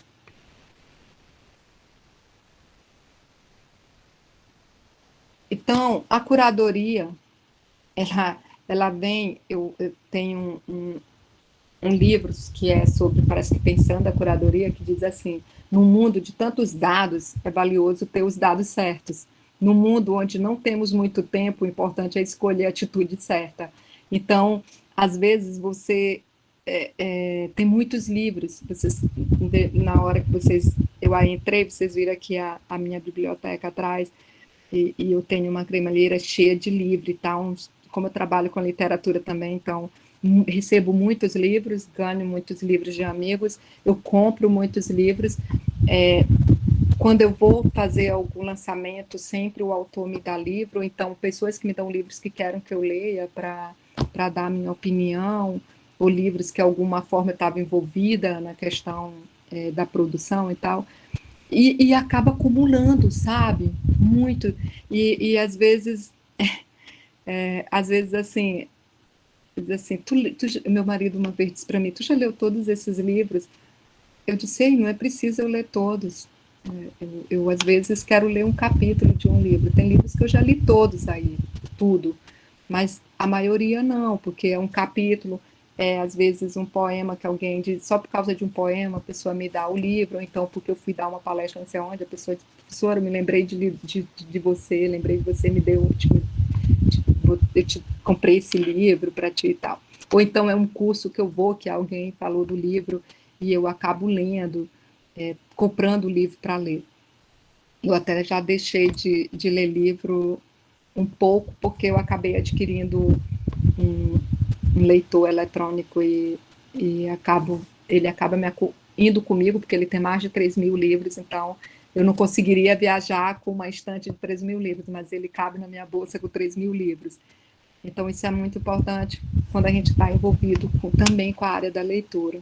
Então, a curadoria, ela vem, eu tenho um livro que é sobre, parece que pensando a curadoria, que diz assim, no mundo de tantos dados, é valioso ter os dados certos. No mundo onde não temos muito tempo, o importante é escolher a atitude certa. Então, às vezes, você tem muitos livros, na hora que eu aí entrei, vocês viram aqui a minha biblioteca atrás, e eu tenho uma cremalheira cheia de livros e tal, como eu trabalho com literatura também, então recebo muitos livros, ganho muitos livros de amigos, eu compro muitos livros, quando eu vou fazer algum lançamento, sempre o autor me dá livro, então pessoas que me dão livros que querem que eu leia para dar a minha opinião, ou livros que de alguma forma eu estava envolvida na questão da produção e tal, e acaba acumulando, sabe? Muito. E às vezes assim, meu marido uma vez disse para mim, tu já leu todos esses livros? Eu disse, não é preciso eu ler todos. Eu às vezes quero ler um capítulo de um livro. Tem livros que eu já li todos aí, tudo. Mas a maioria não, porque é um capítulo, às vezes um poema que alguém diz, só por causa de um poema a pessoa me dá o livro, ou então porque eu fui dar uma palestra não sei onde, a pessoa diz, professora, me lembrei de você, me deu, eu te comprei esse livro para ti e tal. Ou então é um curso que eu vou, que alguém falou do livro, e eu acabo lendo, comprando o livro para ler. Eu até já deixei de ler livro um pouco, porque eu acabei adquirindo um leitor eletrônico e ele acaba indo comigo, porque ele tem mais de 3.000 livros, então eu não conseguiria viajar com uma estante de 3.000 livros, mas ele cabe na minha bolsa com 3.000 livros. Então isso é muito importante quando a gente está envolvido também com a área da leitura.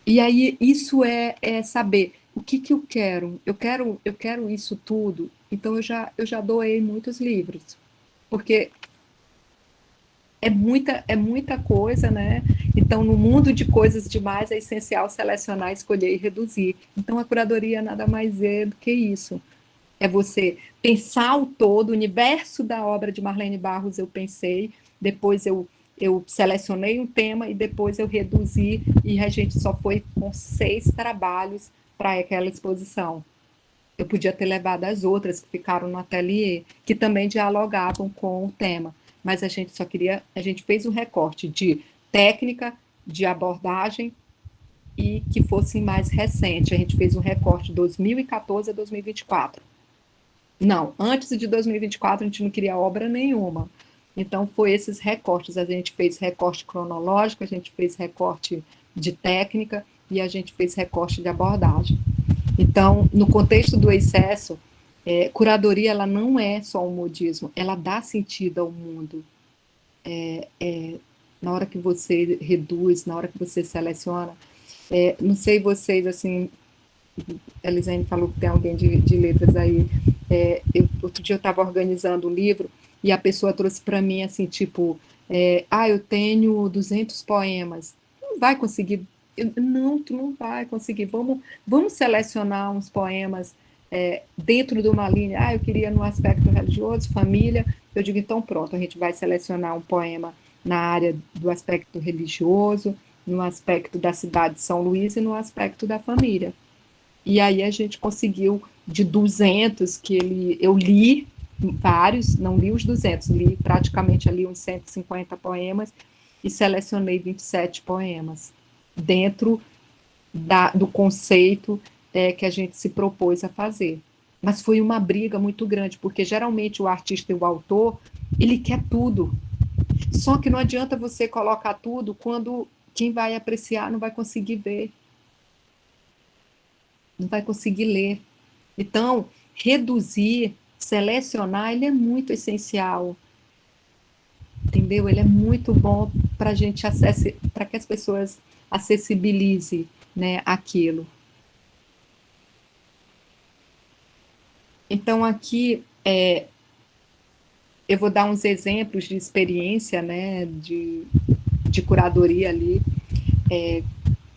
E aí isso é saber o que eu quero. Eu quero isso tudo. Então eu já doei muitos livros, porque é muita coisa, né? Então, no mundo de coisas demais, é essencial selecionar, escolher e reduzir. Então, a curadoria nada mais é do que isso. É você pensar o todo, o universo da obra de Marlene Barros eu pensei, depois eu selecionei um tema e depois eu reduzi, e a gente só foi com 6 trabalhos para aquela exposição. Eu podia ter levado as outras que ficaram no ateliê, que também dialogavam com o tema, mas a gente fez um recorte de técnica, de abordagem, e que fosse mais recente. A gente fez um recorte de 2014 a 2024. Não, antes de 2024 a gente não queria obra nenhuma. Então, foi esses recortes. A gente fez recorte cronológico, a gente fez recorte de técnica e a gente fez recorte de abordagem. Então, no contexto do excesso, curadoria ela não é só um modismo, ela dá sentido ao mundo. Na hora que você reduz, na hora que você seleciona, não sei vocês, assim, a Elisane falou que tem alguém de letras aí, outro dia eu estava organizando um livro e a pessoa trouxe para mim assim, tipo, eu tenho 200 poemas, não vai conseguir, não, tu não vai conseguir, vamos selecionar uns poemas dentro de uma linha, eu queria no aspecto religioso, família, eu digo, então pronto, a gente vai selecionar um poema na área do aspecto religioso, no aspecto da cidade de São Luís e no aspecto da família. E aí a gente conseguiu, de 200 que eu li vários, não li os 200, li praticamente ali uns 150 poemas e selecionei 27 poemas, dentro do conceito que a gente se propôs a fazer. Mas foi uma briga muito grande, porque geralmente o artista e o autor, ele quer tudo. Só que não adianta você colocar tudo quando quem vai apreciar não vai conseguir ver, não vai conseguir ler. Então, reduzir, selecionar, ele é muito essencial, entendeu? Ele é muito bom para a gente acesse, para que as pessoas acessibilizem, né, aquilo. Então, aqui, eu vou dar uns exemplos de experiência, né, de curadoria ali.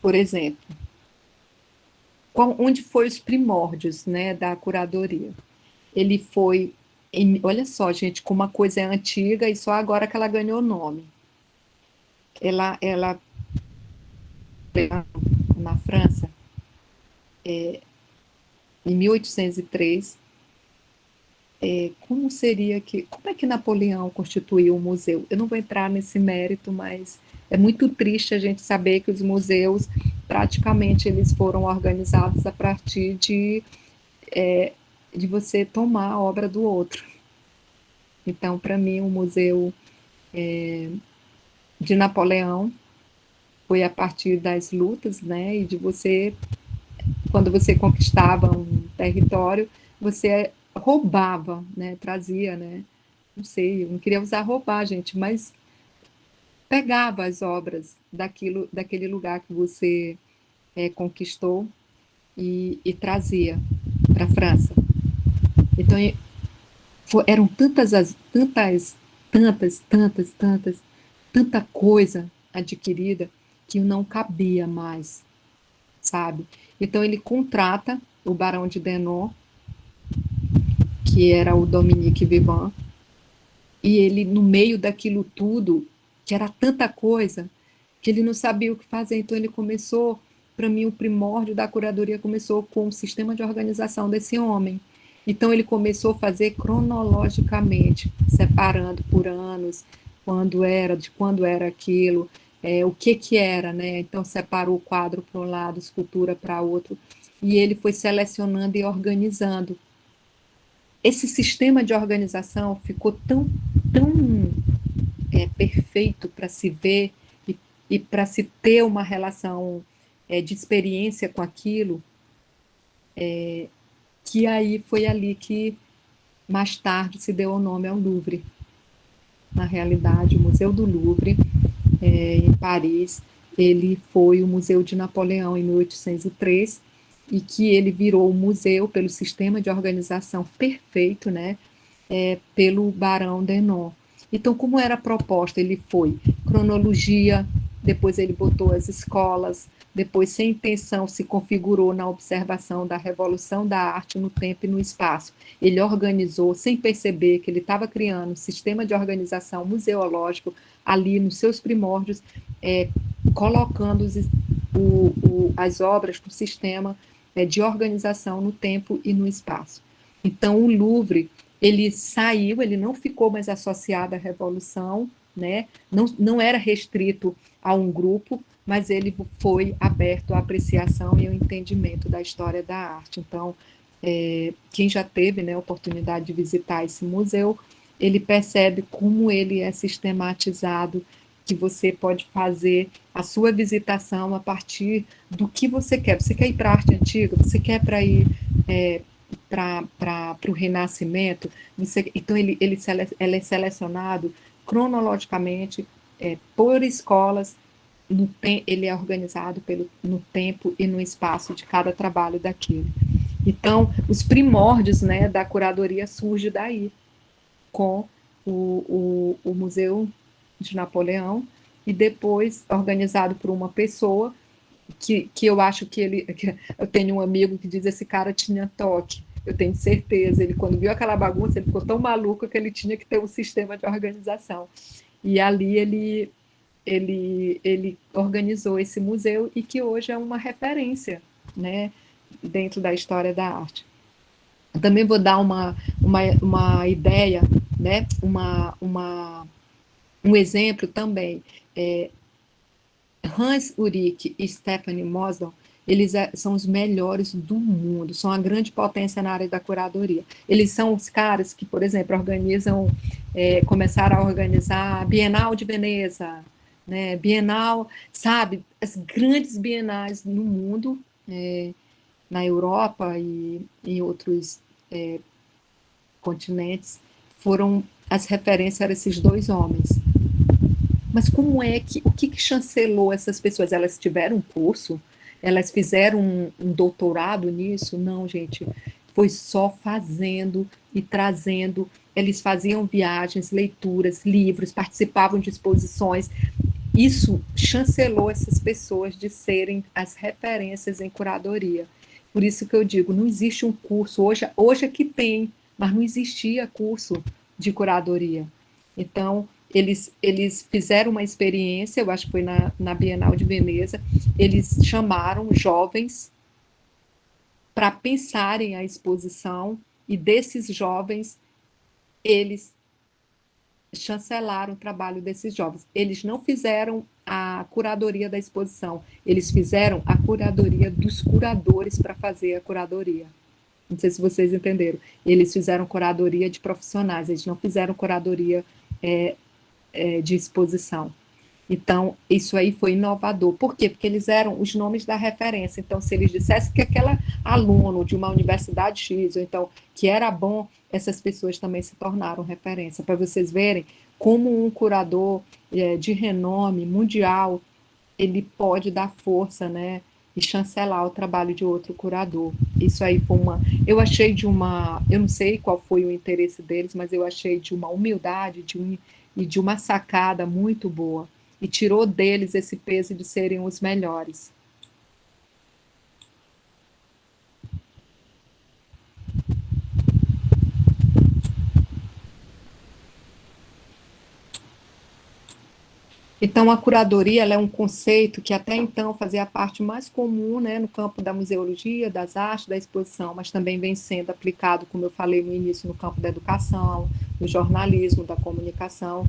Por exemplo, onde foi os primórdios, né, da curadoria? Ele foi, olha só, gente, como uma coisa é antiga e só agora que ela ganhou nome. Ela na França, em 1803, como é que Napoleão constituiu um museu? Eu não vou entrar nesse mérito, mas é muito triste a gente saber que os museus, praticamente, eles foram organizados a partir de você tomar a obra do outro. Então, para mim, o museu de Napoleão foi a partir das lutas, né, e de você, quando você conquistava um território, você roubava, né, trazia, né, não sei, eu não queria usar roubar, gente, mas pegava as obras daquele lugar que você conquistou e trazia para a França. Então, eram tanta coisa adquirida que não cabia mais, sabe? Então ele contrata o Barão de Denon, que era o Dominique Vivant, e ele, no meio daquilo tudo, que era tanta coisa, que ele não sabia o que fazer, então ele começou, para mim, o primórdio da curadoria começou com o sistema de organização desse homem. Então ele começou a fazer cronologicamente, separando por anos, de quando era aquilo, o que era, né? Então separou o quadro para um lado, escultura para outro, e ele foi selecionando e organizando. Esse sistema de organização ficou tão perfeito para se ver e para se ter uma relação de experiência com aquilo, que aí foi ali que mais tarde se deu o nome ao Louvre. Na realidade, o Museu do Louvre, em Paris, ele foi o Museu de Napoleão em 1803, e que ele virou o museu pelo sistema de organização perfeito, né, pelo Barão Denon. Então, como era a proposta? Ele foi cronologia, depois ele botou as escolas, depois, sem intenção, se configurou na observação da revolução da arte no tempo e no espaço. Ele organizou, sem perceber que ele estava criando um sistema de organização museológico ali nos seus primórdios, colocando as obras no sistema de organização no tempo e no espaço. Então, o Louvre, ele saiu, ele não ficou mais associado à revolução, né? Não era restrito a um grupo, mas ele foi aberto à apreciação e ao entendimento da história da arte. Então, quem já teve, né, a oportunidade de visitar esse museu, ele percebe como ele é sistematizado, que você pode fazer a sua visitação a partir do que você quer. Você quer ir para a arte antiga? Você quer ir para o Renascimento? Então, ele é selecionado cronologicamente por escolas, ele é organizado no tempo e no espaço de cada trabalho daquilo. Então, os primórdios, né, da curadoria surgem daí, com o Museu de Napoleão, e depois organizado por uma pessoa que eu acho que eu tenho um amigo que diz: esse cara tinha toque. Eu tenho certeza, ele, quando viu aquela bagunça, ele ficou tão maluco que ele tinha que ter um sistema de organização. E ali ele organizou esse museu, e que hoje é uma referência, né, dentro da história da arte. Eu também vou dar uma ideia, né, um exemplo também. Hans Ulrich e Stephanie Mosdorf, eles são os melhores do mundo, são a grande potência na área da curadoria. Eles são os caras que, por exemplo, começaram a organizar a Bienal de Veneza, né? Bienal, sabe, as grandes bienais no mundo, na Europa e em outros continentes, as referências eram esses dois homens. Mas o que chancelou essas pessoas? Elas tiveram um curso? Elas fizeram um doutorado nisso? Não, gente, foi só fazendo e trazendo. Eles faziam viagens, leituras, livros, participavam de exposições. Isso chancelou essas pessoas de serem as referências em curadoria. Por isso que eu digo, não existe um curso, hoje é que tem, mas não existia curso de curadoria. Então, eles fizeram uma experiência, eu acho que foi na Bienal de Veneza, eles chamaram jovens para pensarem a exposição, e desses jovens, eles chancelaram o trabalho desses jovens. Eles não fizeram a curadoria da exposição, eles fizeram a curadoria dos curadores para fazer a curadoria. Não sei se vocês entenderam. Eles fizeram curadoria de profissionais, eles não fizeram curadoria de exposição. Então, isso aí foi inovador. Por quê? Porque eles eram os nomes da referência. Então, se eles dissessem que aquele aluno de uma universidade X, ou então que era bom, essas pessoas também se tornaram referência. Para vocês verem como um curador de renome mundial, ele pode dar força, né, e chancelar o trabalho de outro curador. Isso aí foi eu achei eu não sei qual foi o interesse deles, mas eu achei de uma humildade e de uma sacada muito boa, e tirou deles esse peso de serem os melhores. Então, a curadoria ela é um conceito que até então fazia parte mais comum, né, no campo da museologia, das artes, da exposição, mas também vem sendo aplicado, como eu falei no início, no campo da educação, do jornalismo, da comunicação.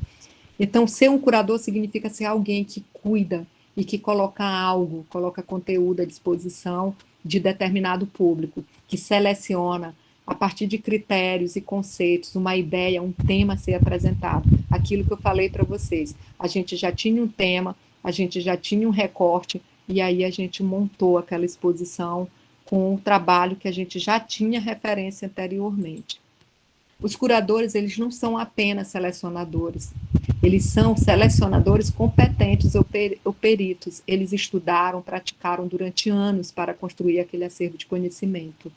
Então, ser um curador significa ser alguém que cuida e que coloca conteúdo à disposição de determinado público, que seleciona a partir de critérios e conceitos, uma ideia, um tema a ser apresentado. Aquilo que eu falei para vocês, a gente já tinha um tema, a gente já tinha um recorte, e aí a gente montou aquela exposição com o trabalho que a gente já tinha referência anteriormente. Os curadores, eles não são apenas selecionadores, eles são selecionadores competentes ou peritos. Eles estudaram, praticaram durante anos para construir aquele acervo de conhecimento.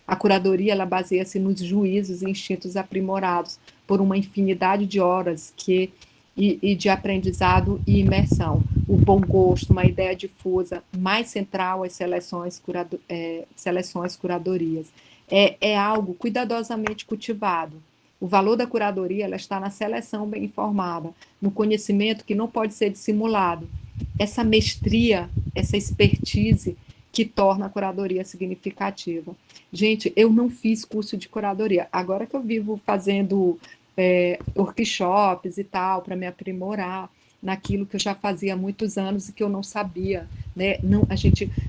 A curadoria, ela baseia-se nos juízos e instintos aprimorados por uma infinidade de horas e de aprendizado e imersão. O bom gosto, uma ideia difusa, mais central às curadorias. É algo cuidadosamente cultivado. O valor da curadoria ela está na seleção bem informada, no conhecimento que não pode ser dissimulado. Essa mestria, essa expertise que torna a curadoria significativa. Gente, eu não fiz curso de curadoria. Agora que eu vivo fazendo workshops e tal, para me aprimorar naquilo que eu já fazia há muitos anos e que eu não sabia, né?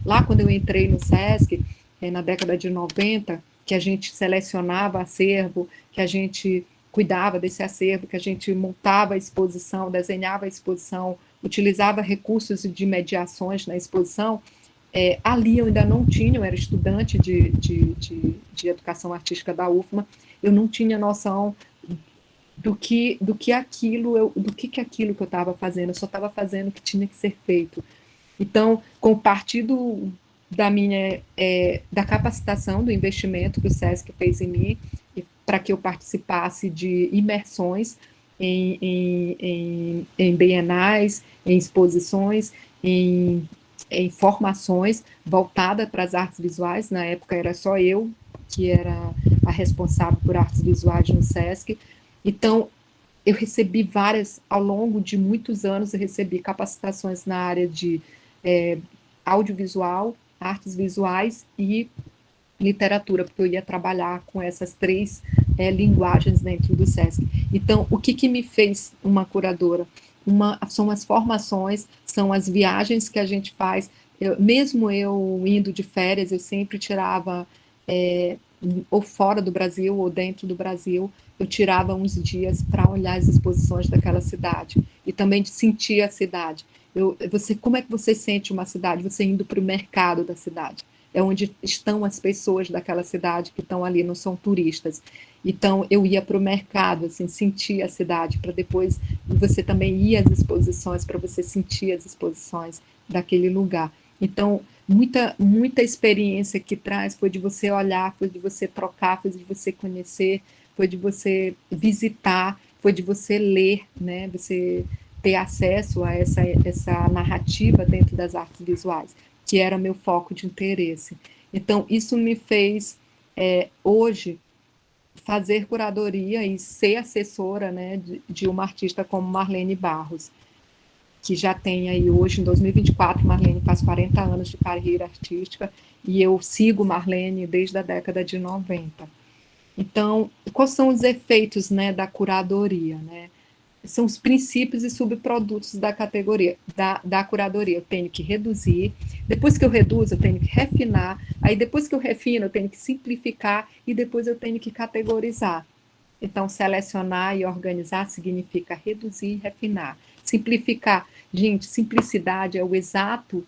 Lá quando eu entrei no SESC, na década de 90, que a gente selecionava acervo, que a gente cuidava desse acervo, que a gente montava a exposição, desenhava a exposição, utilizava recursos de mediações na exposição, ali eu ainda não tinha, eu era estudante de educação artística da UFMA, eu não tinha noção do que aquilo que eu estava fazendo, eu só estava fazendo o que tinha que ser feito. Então, com o partido da capacitação, do investimento que o SESC fez em mim, para que eu participasse de imersões em bienais, em exposições, em formações voltadas para as artes visuais. Na época era só eu que era a responsável por artes visuais no SESC. Então, eu recebi ao longo de muitos anos, eu recebi capacitações na área de audiovisual, artes visuais e literatura, porque eu ia trabalhar com essas três linguagens dentro do SESC. Então, o que me fez uma curadora? São as formações, são as viagens que a gente faz. mesmo eu indo de férias, eu sempre tirava, ou fora do Brasil, ou dentro do Brasil, eu tirava uns dias para olhar as exposições daquela cidade, e também de sentir a cidade. Como é que você sente uma cidade? Você indo para o mercado da cidade. É onde estão as pessoas daquela cidade que estão ali, não são turistas. Então, eu ia para o mercado, assim, sentir a cidade, para depois você também ir às exposições, para você sentir as exposições daquele lugar. Então, muita experiência que traz foi de você olhar, foi de você trocar, foi de você conhecer, foi de você visitar, foi de você ler, né? Você ter acesso a essa narrativa dentro das artes visuais, que era meu foco de interesse. Então, isso me fez, hoje, fazer curadoria e ser assessora, né, de uma artista como Marlene Barros, que já tem aí hoje, em 2024, Marlene faz 40 anos de carreira artística, e eu sigo Marlene desde a década de 90. Então, quais são os efeitos, né, da curadoria, né? São os princípios e subprodutos da categoria, da curadoria. Eu tenho que reduzir, depois que eu reduzo, eu tenho que refinar, aí depois que eu refino, eu tenho que simplificar, e depois eu tenho que categorizar. Então, selecionar e organizar significa reduzir e refinar. Simplificar, gente, simplicidade é o exato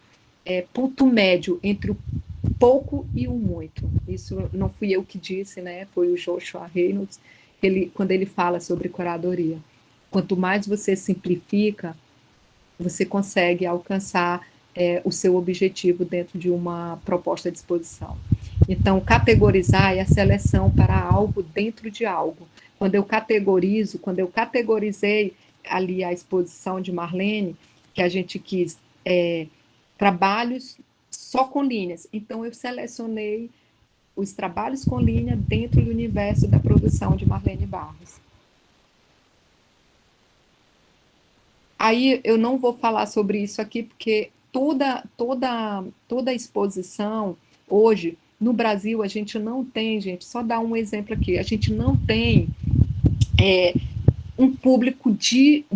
ponto médio entre o pouco e o muito. Isso não fui eu que disse, né? Foi o Joshua Reynolds, quando ele fala sobre curadoria. Quanto mais você simplifica, você consegue alcançar o seu objetivo dentro de uma proposta de exposição. Então, categorizar é a seleção para algo dentro de algo. Quando eu categorizei ali a exposição de Marlene, que a gente quis trabalhos só com linhas, então eu selecionei os trabalhos com linha dentro do universo da produção de Marlene Barros. Aí eu não vou falar sobre isso aqui, porque toda exposição, hoje, no Brasil, a gente não tem, gente, só dar um exemplo aqui, a gente não tem um público de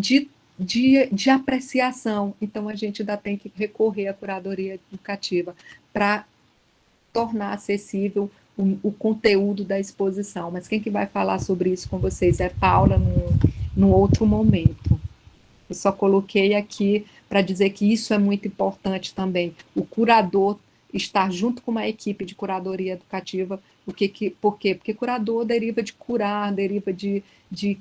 apreciação, então a gente ainda tem que recorrer à curadoria educativa para tornar acessível o conteúdo da exposição. Mas quem que vai falar sobre isso com vocês é Paula, num outro momento. Eu só coloquei aqui para dizer que isso é muito importante também, o curador estar junto com uma equipe de curadoria educativa. Por quê? Porque curador deriva de curar, deriva de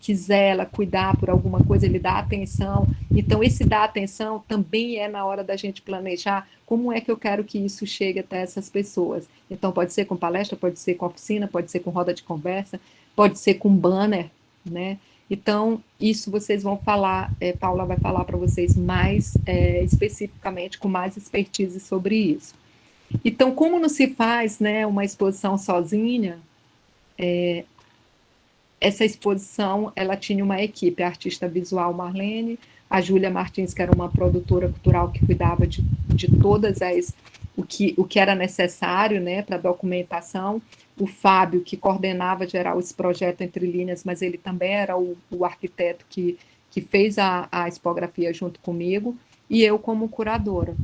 quisela, cuidar por alguma coisa, ele dá atenção. Então, esse dar atenção também é na hora da gente planejar como é que eu quero que isso chegue até essas pessoas. Então, pode ser com palestra, pode ser com oficina, pode ser com roda de conversa, pode ser com banner, né? Então, isso vocês vão falar, Paula vai falar para vocês mais especificamente, com mais expertise sobre isso. Então, como não se faz, né, uma exposição sozinha, essa exposição, ela tinha uma equipe, a artista visual Marlene, a Júlia Martins, que era uma produtora cultural que cuidava de todas o que era necessário, né, para a documentação, o Fábio, que coordenava geral esse projeto Entre Linhas, mas ele também era o arquiteto que fez a expografia junto comigo, e eu como curadora.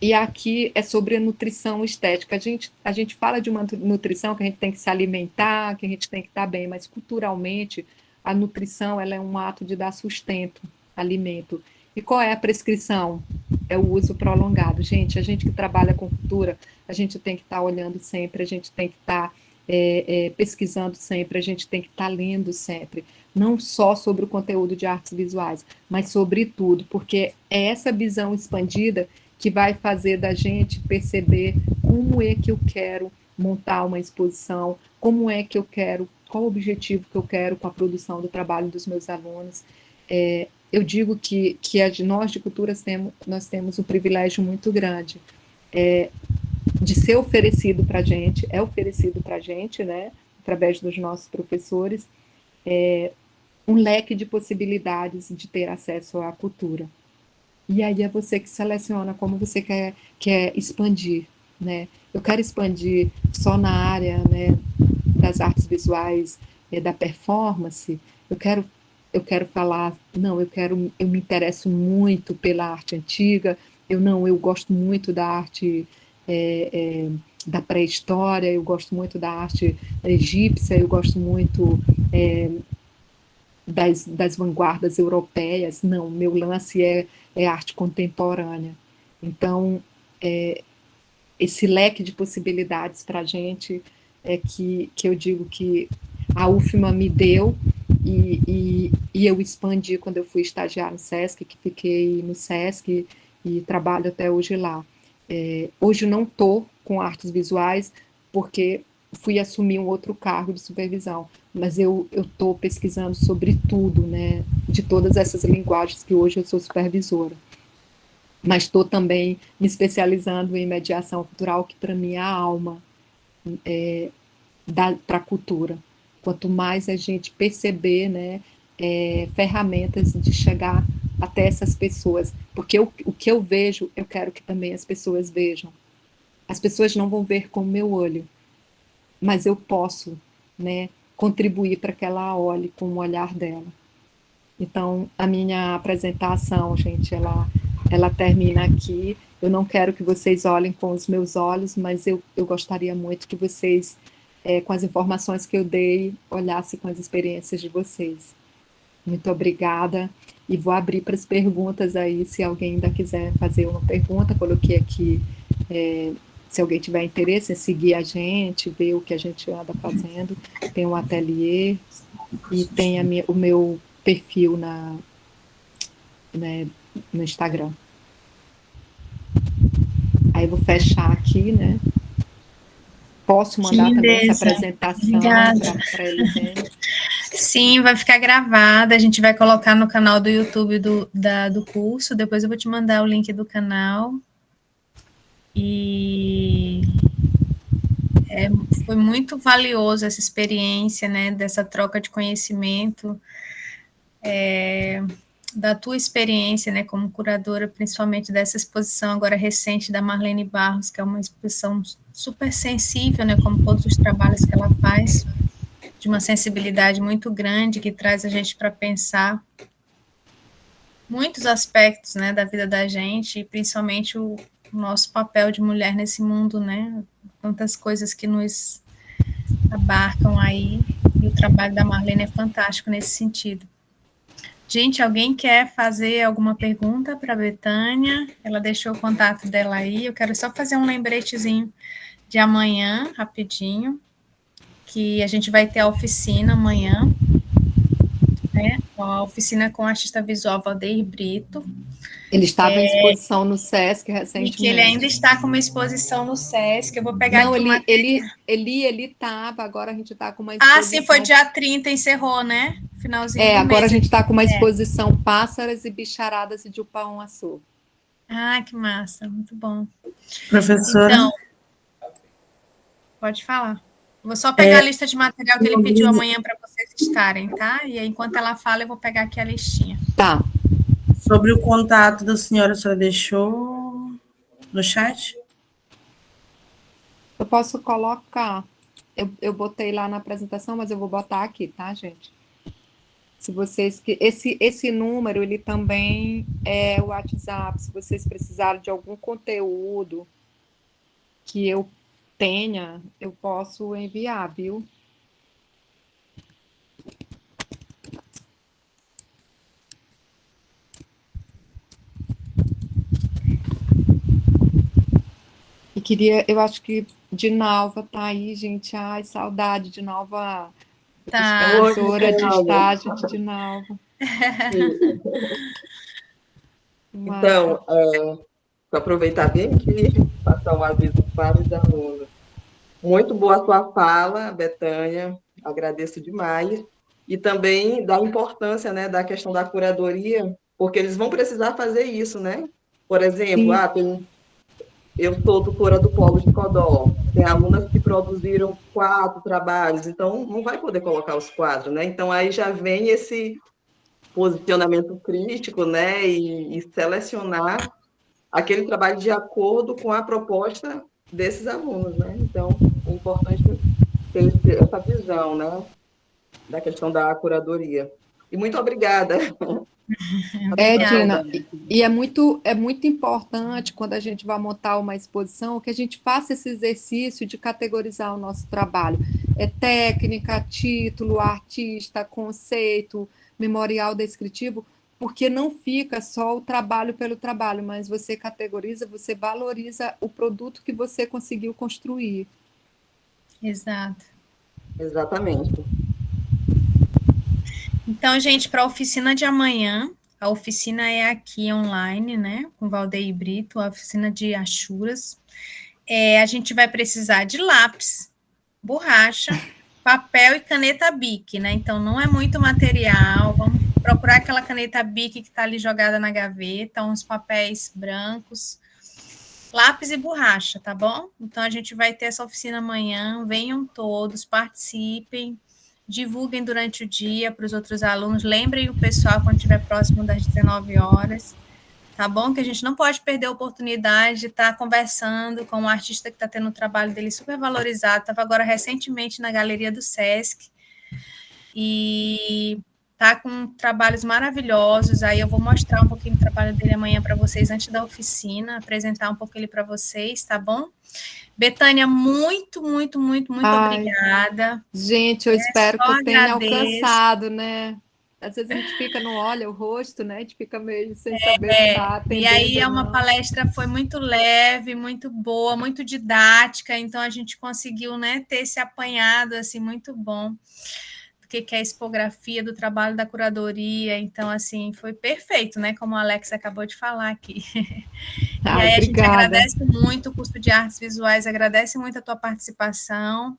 E aqui é sobre a nutrição estética. A gente fala de uma nutrição que a gente tem que se alimentar, que a gente tem que estar bem, mas culturalmente a nutrição ela é um ato de dar sustento, alimento. E qual é a prescrição? É o uso prolongado. Gente, a gente que trabalha com cultura, a gente tem que estar olhando sempre, a gente tem que estar pesquisando sempre, a gente tem que estar lendo sempre, não só sobre o conteúdo de artes visuais, mas sobre tudo, porque é essa visão expandida que vai fazer da gente perceber como é que eu quero montar uma exposição, como é que eu quero, qual o objetivo que eu quero com a produção do trabalho dos meus alunos. Eu digo que nós de culturas nós temos um privilégio muito grande de ser oferecido para a gente, oferecido para a gente, né, através dos nossos professores, um leque de possibilidades de ter acesso à cultura. E aí é você que seleciona como você quer expandir, né? Eu quero expandir só na área, né, das artes visuais, da performance, eu quero eu quero falar, não, eu me interesso muito pela arte antiga, eu gosto muito da arte da pré-história, eu gosto muito da arte egípcia, eu gosto muito das vanguardas europeias. Não, meu lance é arte contemporânea. Então, esse leque de possibilidades para a gente é que eu digo que a UFMA me deu, e eu expandi quando eu fui estagiar no SESC, que fiquei no SESC e trabalho até hoje lá. Hoje não estou com artes visuais, porque fui assumir um outro cargo de supervisão, mas eu estou pesquisando sobre tudo, né, de todas essas linguagens, que hoje eu sou supervisora. Mas estou também me especializando em mediação cultural, que para mim é a alma para a cultura. Quanto mais a gente perceber, né, ferramentas de chegar até essas pessoas, porque o que eu vejo, eu quero que também as pessoas vejam. As pessoas não vão ver com o meu olho, mas eu posso, né, contribuir para que ela olhe com o olhar dela. Então, a minha apresentação, gente, ela termina aqui. Eu não quero que vocês olhem com os meus olhos, mas eu gostaria muito que vocês, com as informações que eu dei, olhassem com as experiências de vocês. Muito obrigada. E vou abrir para as perguntas aí, se alguém ainda quiser fazer uma pergunta. Coloquei aqui, se alguém tiver interesse em seguir a gente, ver o que a gente anda fazendo. Tem um ateliê e tem o meu perfil no Instagram. Aí eu vou fechar aqui, né? Posso mandar também essa apresentação para Elisene? Sim, vai ficar gravada, a gente vai colocar no canal do YouTube do curso, depois eu vou te mandar o link do canal. E foi muito valioso essa experiência, né, dessa troca de conhecimento, da tua experiência, né, como curadora, principalmente dessa exposição agora recente da Marlene Barros, que é uma exposição super sensível, né, como todos os trabalhos que ela faz, de uma sensibilidade muito grande, que traz a gente para pensar muitos aspectos, né, da vida da gente, e principalmente o nosso papel de mulher nesse mundo, né, tantas coisas que nos abarcam aí, e o trabalho da Marlene é fantástico nesse sentido. Gente, alguém quer fazer alguma pergunta para a Betânia? Ela deixou o contato dela aí. Eu quero só fazer um lembretezinho de amanhã, rapidinho, que a gente vai ter a oficina amanhã, né? A oficina com o artista visual Valdeir Brito. Ele estava em exposição no SESC recentemente. E que ele ainda está com uma exposição no SESC. Eu vou pegar Não, aqui ele estava, agora a gente está com uma exposição. Ah, sim, foi dia 30, encerrou, né? Finalzinho do agora mês. A gente está com uma exposição Pássaras e Bicharadas de Upaon-Açu. Ah, que massa, muito bom. Professora? Então, pode falar. Vou só pegar a lista de material que ele pediu amanhã para vocês estarem, tá? E aí, enquanto ela fala, eu vou pegar aqui a listinha. Tá. Sobre o contato da senhora, a senhora deixou no chat? Eu posso colocar. Eu botei lá na apresentação, mas eu vou botar aqui, tá, gente? Se vocês... Esse número, ele também é o WhatsApp. Se vocês precisarem de algum conteúdo que eu tenha, eu posso enviar, viu? E eu acho que Dinalva tá aí, gente. Ai, saudade, Dinalva. Tá. Professora de estágio de Dinalva. Então, para aproveitar bem aqui, passar um aviso para os alunos. Muito boa a sua fala, Betânia, agradeço demais. E também da importância, né, da questão da curadoria, porque eles vão precisar fazer isso, né? Por exemplo, eu sou tutora do Polo de Codó, tem alunas que produziram 4 trabalhos, então não vai poder colocar os 4, né? Então aí já vem esse posicionamento crítico, né, e selecionar aquele trabalho de acordo com a proposta desses alunos, né? Então é importante ter essa visão, né, da questão da curadoria. E muito obrigada. Tina, e é muito importante quando a gente vai montar uma exposição que a gente faça esse exercício de categorizar o nosso trabalho. É técnica, título, artista, conceito, memorial descritivo, porque não fica só o trabalho pelo trabalho, mas você categoriza, você valoriza o produto que você conseguiu construir. Exato. Exatamente. Então, gente, para a oficina de amanhã, a oficina é aqui online, né? Com Valdeir Brito, a oficina de achuras. A gente vai precisar de lápis, borracha, papel e caneta Bic, né? Então, não é muito material. Vamos procurar aquela caneta Bic que está ali jogada na gaveta, uns papéis brancos, lápis e borracha, tá bom? Então, a gente vai ter essa oficina amanhã. Venham todos, participem. Divulguem durante o dia para os outros alunos, lembrem o pessoal quando estiver próximo das 19 horas, tá bom? Que a gente não pode perder a oportunidade de estar conversando com um artista que está tendo o trabalho dele super valorizado, estava agora recentemente na Galeria do Sesc, e tá com trabalhos maravilhosos, aí eu vou mostrar um pouquinho do trabalho dele amanhã para vocês, antes da oficina, apresentar um pouco ele para vocês, tá bom? Betânia, muito obrigada. Gente, eu espero que eu tenha alcançado, né? Às vezes a gente fica, não olha o rosto, né? A gente fica meio sem saber se está atendendo. E aí palestra foi muito leve, muito boa, muito didática, então a gente conseguiu, né, ter esse apanhado, assim, muito bom, do que é a expografia do trabalho da curadoria, então, assim, foi perfeito, né, como a Alex acabou de falar aqui. E aí a gente agradece muito o curso de artes visuais, agradece muito a tua participação,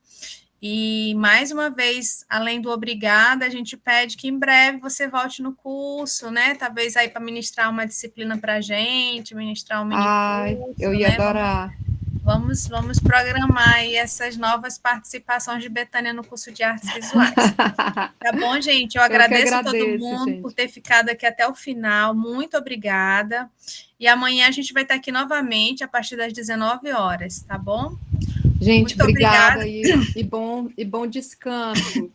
e mais uma vez, além do obrigada, a gente pede que em breve você volte no curso, né, talvez aí para ministrar uma disciplina para a gente, ministrar um mini curso. Eu ia adorar. Vamos programar aí essas novas participações de Betânia no curso de artes visuais. Tá bom, gente? Eu agradeço a todo mundo por ter ficado aqui até o final. Muito obrigada. E amanhã a gente vai estar aqui novamente a partir das 19 horas, tá bom? Gente, muito obrigada e bom descanso.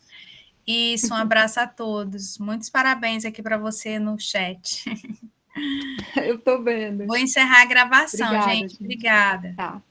Isso, um abraço a todos. Muitos parabéns aqui para você no chat. Eu estou vendo. Vou encerrar a gravação, gente. Obrigada. Tá.